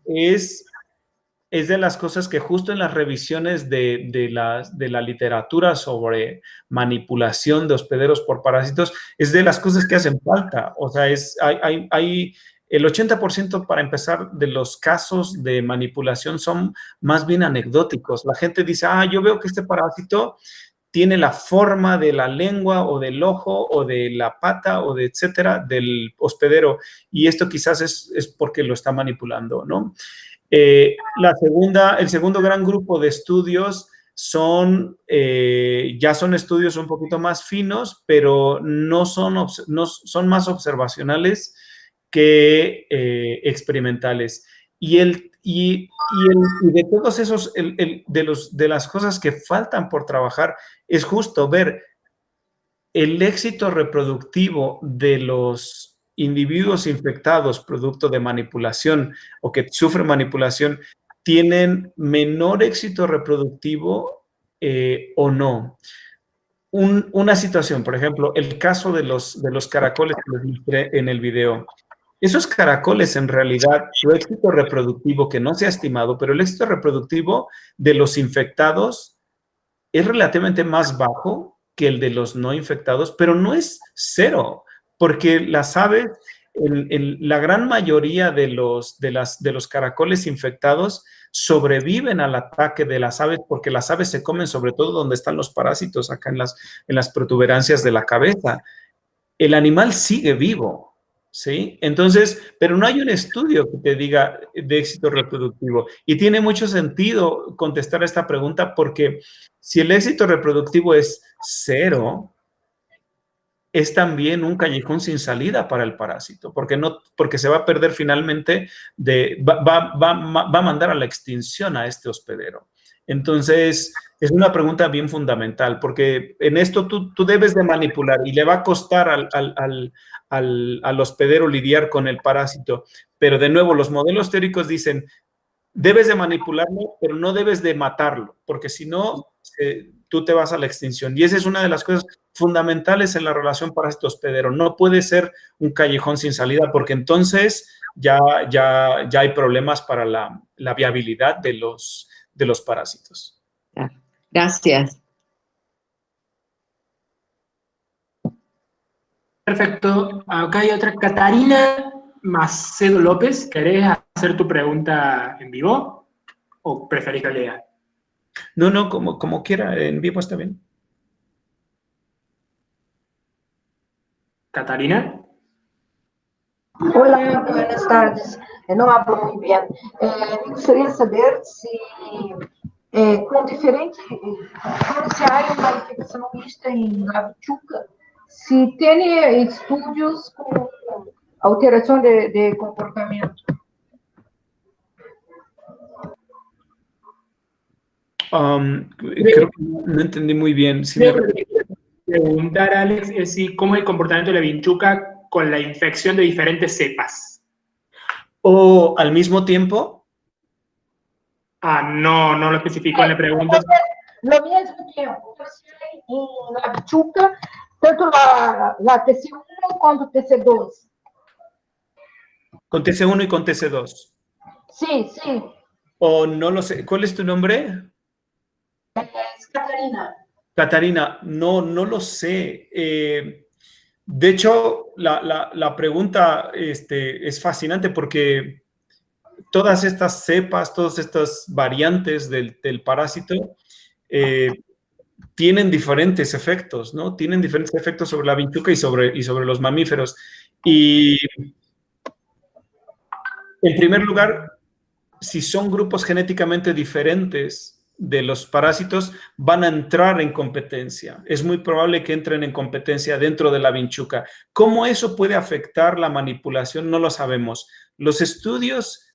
es de las cosas que justo en las revisiones de la literatura sobre manipulación de hospederos por parásitos, es de las cosas que hacen falta. O sea, hay el 80% para empezar de los casos de manipulación son más bien anecdóticos. La gente dice, yo veo que este parásito tiene la forma de la lengua o del ojo o de la pata o de etcétera del hospedero, y esto quizás es porque lo está manipulando, ¿no? El segundo gran grupo de estudios ya son estudios un poquito más finos, pero son más observacionales que experimentales. Y de todos esos, de las cosas que faltan por trabajar, es justo ver el éxito reproductivo de los individuos infectados producto de manipulación o que sufren manipulación tienen menor éxito reproductivo o no. Una situación, por ejemplo, el caso de los caracoles que les mostré en el video. Esos caracoles, en realidad, su éxito reproductivo, que no se ha estimado, pero el éxito reproductivo de los infectados es relativamente más bajo que el de los no infectados, pero no es cero, porque las aves, la gran mayoría de los caracoles infectados sobreviven al ataque de las aves, porque las aves se comen sobre todo donde están los parásitos, acá en las protuberancias de la cabeza. El animal sigue vivo, ¿sí? Entonces, pero no hay un estudio que te diga de éxito reproductivo. Y tiene mucho sentido contestar esta pregunta porque si el éxito reproductivo es cero, es también un callejón sin salida para el parásito, porque se va a perder finalmente, va a mandar a la extinción a este hospedero. Entonces, es una pregunta bien fundamental, porque en esto tú debes de manipular y le va a costar al hospedero lidiar con el parásito. Pero de nuevo, los modelos teóricos dicen, debes de manipularlo, pero no debes de matarlo, porque si no, tú te vas a la extinción. Y esa es una de las cosas fundamentales en la relación parásito-hospedero. No puede ser un callejón sin salida, porque entonces ya hay problemas para la viabilidad de los parásitos. Gracias. Perfecto. Acá hay otra. Catarina Macedo López, ¿querés hacer tu pregunta en vivo o preferís que lea? No, como quiera, en vivo está bien. Catarina. Hola, buenas tardes. Não hablo muy bien. Gostaria de saber se com diferente, se há uma infecção mista em Lavichuca, se tem estudos com alteração de comportamento. Creo que no entendí muy bien. Si me... Preguntar, Alex, es si cómo es el comportamiento de la vinchuca con la infección de diferentes cepas. ¿O al mismo tiempo? No lo especificó en la pregunta. Al mismo tiempo, en la vinchuca, tanto la TC1 como TC2. ¿Con TC1 y con TC2? Sí. O no lo sé. ¿Cuál es tu nombre? Es Catarina. Catarina, no lo sé. De hecho, la pregunta es fascinante porque todas estas cepas, todas estas variantes del parásito tienen diferentes efectos, ¿no? Tienen diferentes efectos sobre la vinchuca y sobre los mamíferos. Y en primer lugar, si son grupos genéticamente diferentes de los parásitos, van a entrar en competencia. Es muy probable que entren en competencia dentro de la vinchuca. ¿Cómo eso puede afectar la manipulación? No lo sabemos. Los estudios,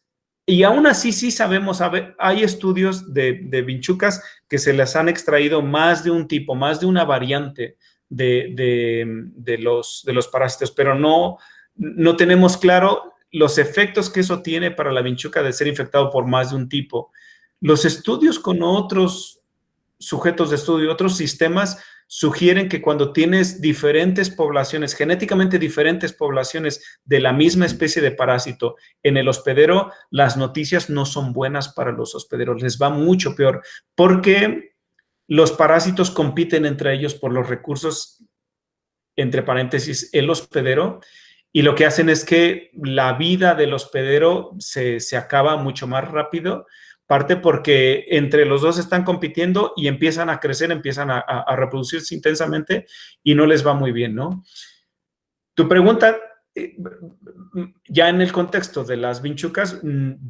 y aún así sí sabemos, hay estudios de vinchucas que se les han extraído más de un tipo, más de una variante de los parásitos, pero no tenemos claro los efectos que eso tiene para la vinchuca de ser infectado por más de un tipo. Los estudios con otros sujetos de estudio, otros sistemas, sugieren que cuando tienes diferentes poblaciones, genéticamente diferentes poblaciones de la misma especie de parásito en el hospedero, las noticias no son buenas para los hospederos, les va mucho peor, porque los parásitos compiten entre ellos por los recursos, entre paréntesis, el hospedero, y lo que hacen es que la vida del hospedero se acaba mucho más rápido, parte porque entre los dos están compitiendo y empiezan a crecer, empiezan a reproducirse intensamente y no les va muy bien, ¿no? Tu pregunta, ya en el contexto de las vinchucas,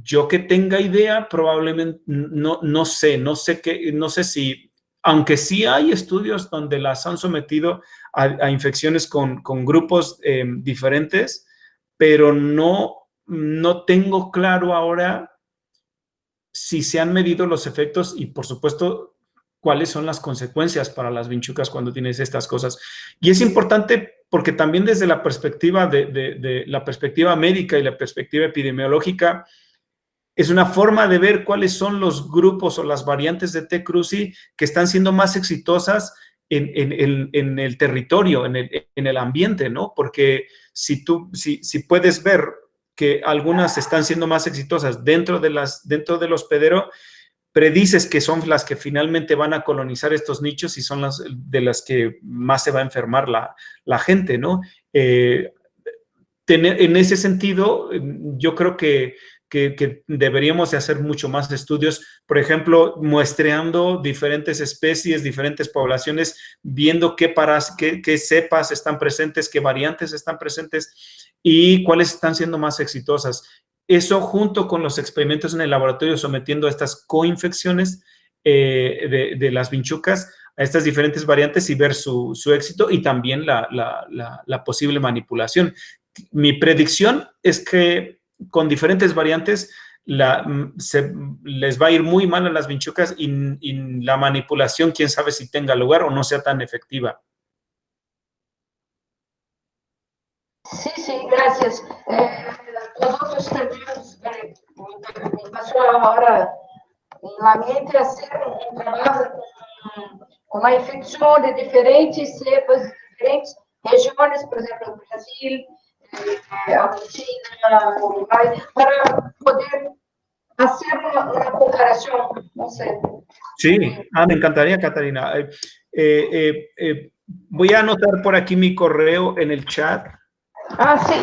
yo que tenga idea, probablemente no sé si, aunque sí hay estudios donde las han sometido a infecciones con grupos diferentes, pero no tengo claro ahora si se han medido los efectos y, por supuesto, cuáles son las consecuencias para las vinchucas cuando tienes estas cosas. Y es importante porque también desde la perspectiva de la perspectiva médica y la perspectiva epidemiológica, es una forma de ver cuáles son los grupos o las variantes de T. cruzi que están siendo más exitosas en el territorio, en el ambiente, ¿no? Porque si puedes ver que algunas están siendo más exitosas dentro del hospedero, predices que son las que finalmente van a colonizar estos nichos y son de las que más se va a enfermar la gente, ¿no? En ese sentido, yo creo que deberíamos de hacer mucho más estudios, por ejemplo, muestreando diferentes especies, diferentes poblaciones, viendo qué cepas están presentes, qué variantes están presentes y cuáles están siendo más exitosas. Eso junto con los experimentos en el laboratorio sometiendo a estas coinfecciones de las vinchucas a estas diferentes variantes y ver su éxito y también la posible manipulación. Mi predicción es que con diferentes variantes les va a ir muy mal a las vinchucas y la manipulación, quién sabe si tenga lugar o no sea tan efectiva. Sí, gracias. Nosotros tenemos, me pasó ahora en la mente hacer un trabajo con la infección de diferentes cepas, diferentes regiones, por ejemplo, Brasil, Argentina, Uruguay, para poder hacer una comparación, no sé. Sí, me encantaría, Catarina. Voy a anotar por aquí mi correo en el chat. Sí.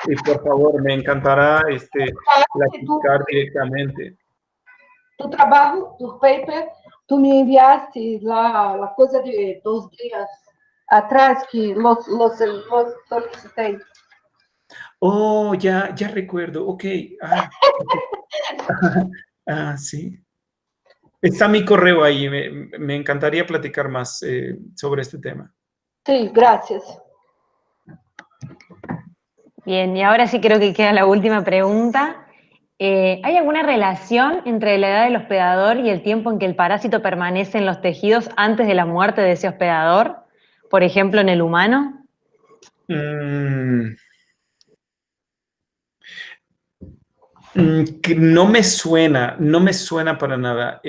Y por favor, me encantará platicar directamente. Tu trabajo, tu paper, tú me enviaste la cosa de 2 días atrás que los solicité. Oh, ya recuerdo. Ok. Sí. Está mi correo ahí. Me encantaría platicar más sobre este tema. Sí, gracias. Bien, y ahora sí creo que queda la última pregunta. ¿Hay alguna relación entre la edad del hospedador y el tiempo en que el parásito permanece en los tejidos antes de la muerte de ese hospedador? Por ejemplo, en el humano. Que no me suena para nada,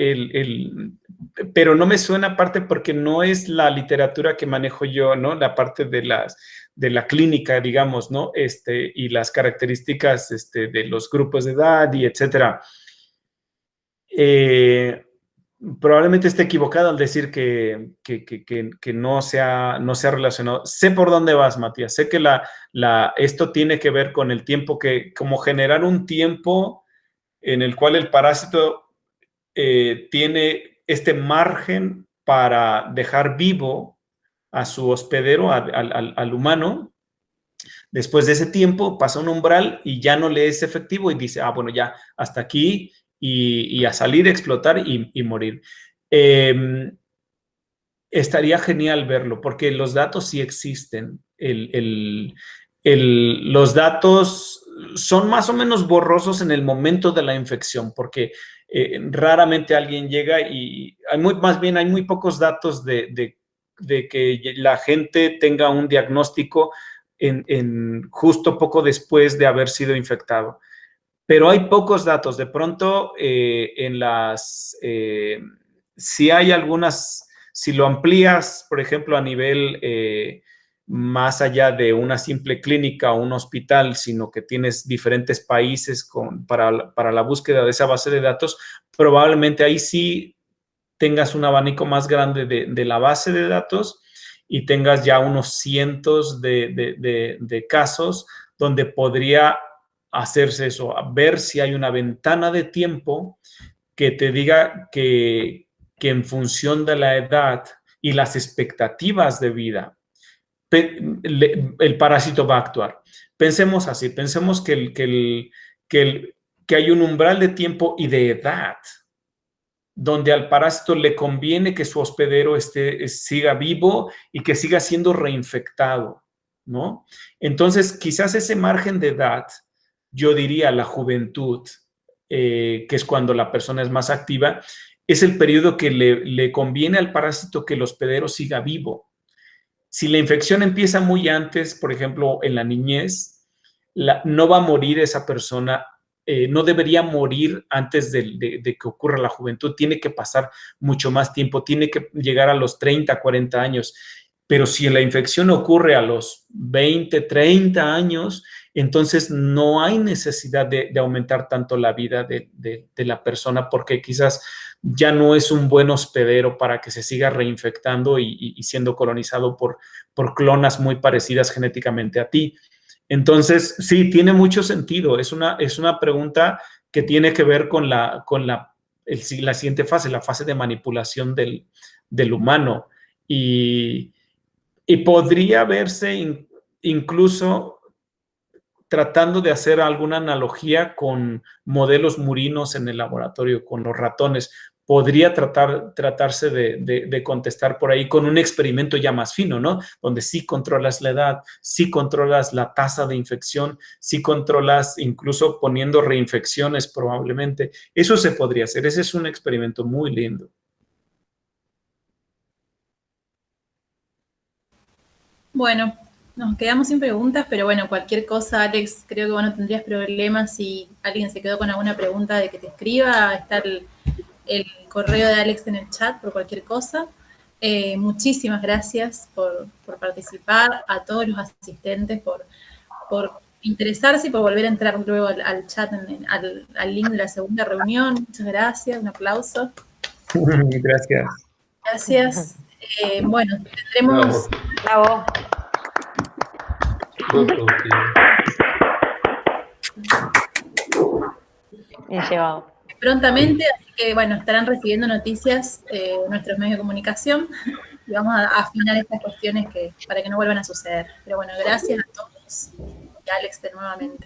pero no me suena aparte porque no es la literatura que manejo yo, ¿no? La parte de la clínica, digamos, ¿no? Y las características de los grupos de edad y etcétera. Probablemente esté equivocado al decir que no se ha relacionado. Sé por dónde vas, Matías. Sé que esto tiene que ver con el tiempo como generar un tiempo en el cual el parásito tiene este margen para dejar vivo a su hospedero, al humano. Después de ese tiempo pasa un umbral y ya no le es efectivo y dice, bueno, ya, hasta aquí. Y a salir, explotar y morir. Estaría genial verlo, porque los datos sí existen. Los datos son más o menos borrosos en el momento de la infección, porque raramente alguien llega y hay muy pocos datos de que la gente tenga un diagnóstico justo poco después de haber sido infectado. Pero hay pocos datos. De pronto, si hay algunas, si lo amplías, por ejemplo, a nivel más allá de una simple clínica o un hospital, sino que tienes diferentes países para la búsqueda de esa base de datos, probablemente ahí sí tengas un abanico más grande de la base de datos y tengas ya unos cientos de casos donde podría hacerse eso, a ver si hay una ventana de tiempo que te diga que en función de la edad y las expectativas de vida, el parásito va a actuar. Pensemos así, pensemos que hay un umbral de tiempo y de edad donde al parásito le conviene que su hospedero siga vivo y que siga siendo reinfectado, ¿no? Entonces, quizás ese margen de edad, yo diría la juventud, que es cuando la persona es más activa, es el periodo que le conviene al parásito que el hospedero siga vivo. Si la infección empieza muy antes, por ejemplo, en la niñez, no va a morir esa persona, no debería morir antes de que ocurra la juventud, tiene que pasar mucho más tiempo, tiene que llegar a los 30, 40 años. Pero si la infección ocurre a los 20, 30 años, entonces no hay necesidad de aumentar tanto la vida de la persona, porque quizás ya no es un buen hospedero para que se siga reinfectando y siendo colonizado por clonas muy parecidas genéticamente a ti. Entonces, sí, tiene mucho sentido. Es una pregunta que tiene que ver con la siguiente fase, la fase de manipulación del humano. Y podría verse incluso tratando de hacer alguna analogía con modelos murinos en el laboratorio, con los ratones. Podría tratarse de contestar por ahí con un experimento ya más fino, ¿no? Donde sí controlas la edad, sí controlas la tasa de infección, sí controlas incluso poniendo reinfecciones probablemente. Eso se podría hacer. Ese es un experimento muy lindo. Bueno, nos quedamos sin preguntas, pero bueno, cualquier cosa, Alex, creo que vos no tendrías problemas si alguien se quedó con alguna pregunta de que te escriba. Está el correo de Alex en el chat por cualquier cosa. Muchísimas gracias por participar, a todos los asistentes por interesarse y por volver a entrar luego al chat, al link de la segunda reunión. Muchas gracias, un aplauso. Gracias. Gracias. Bueno, tendremos... Bravo. Bien llevado. Prontamente, así que bueno, estarán recibiendo noticias nuestros medios de comunicación y vamos a afinar estas cuestiones para que no vuelvan a suceder. Pero bueno, gracias a todos y a Alex nuevamente.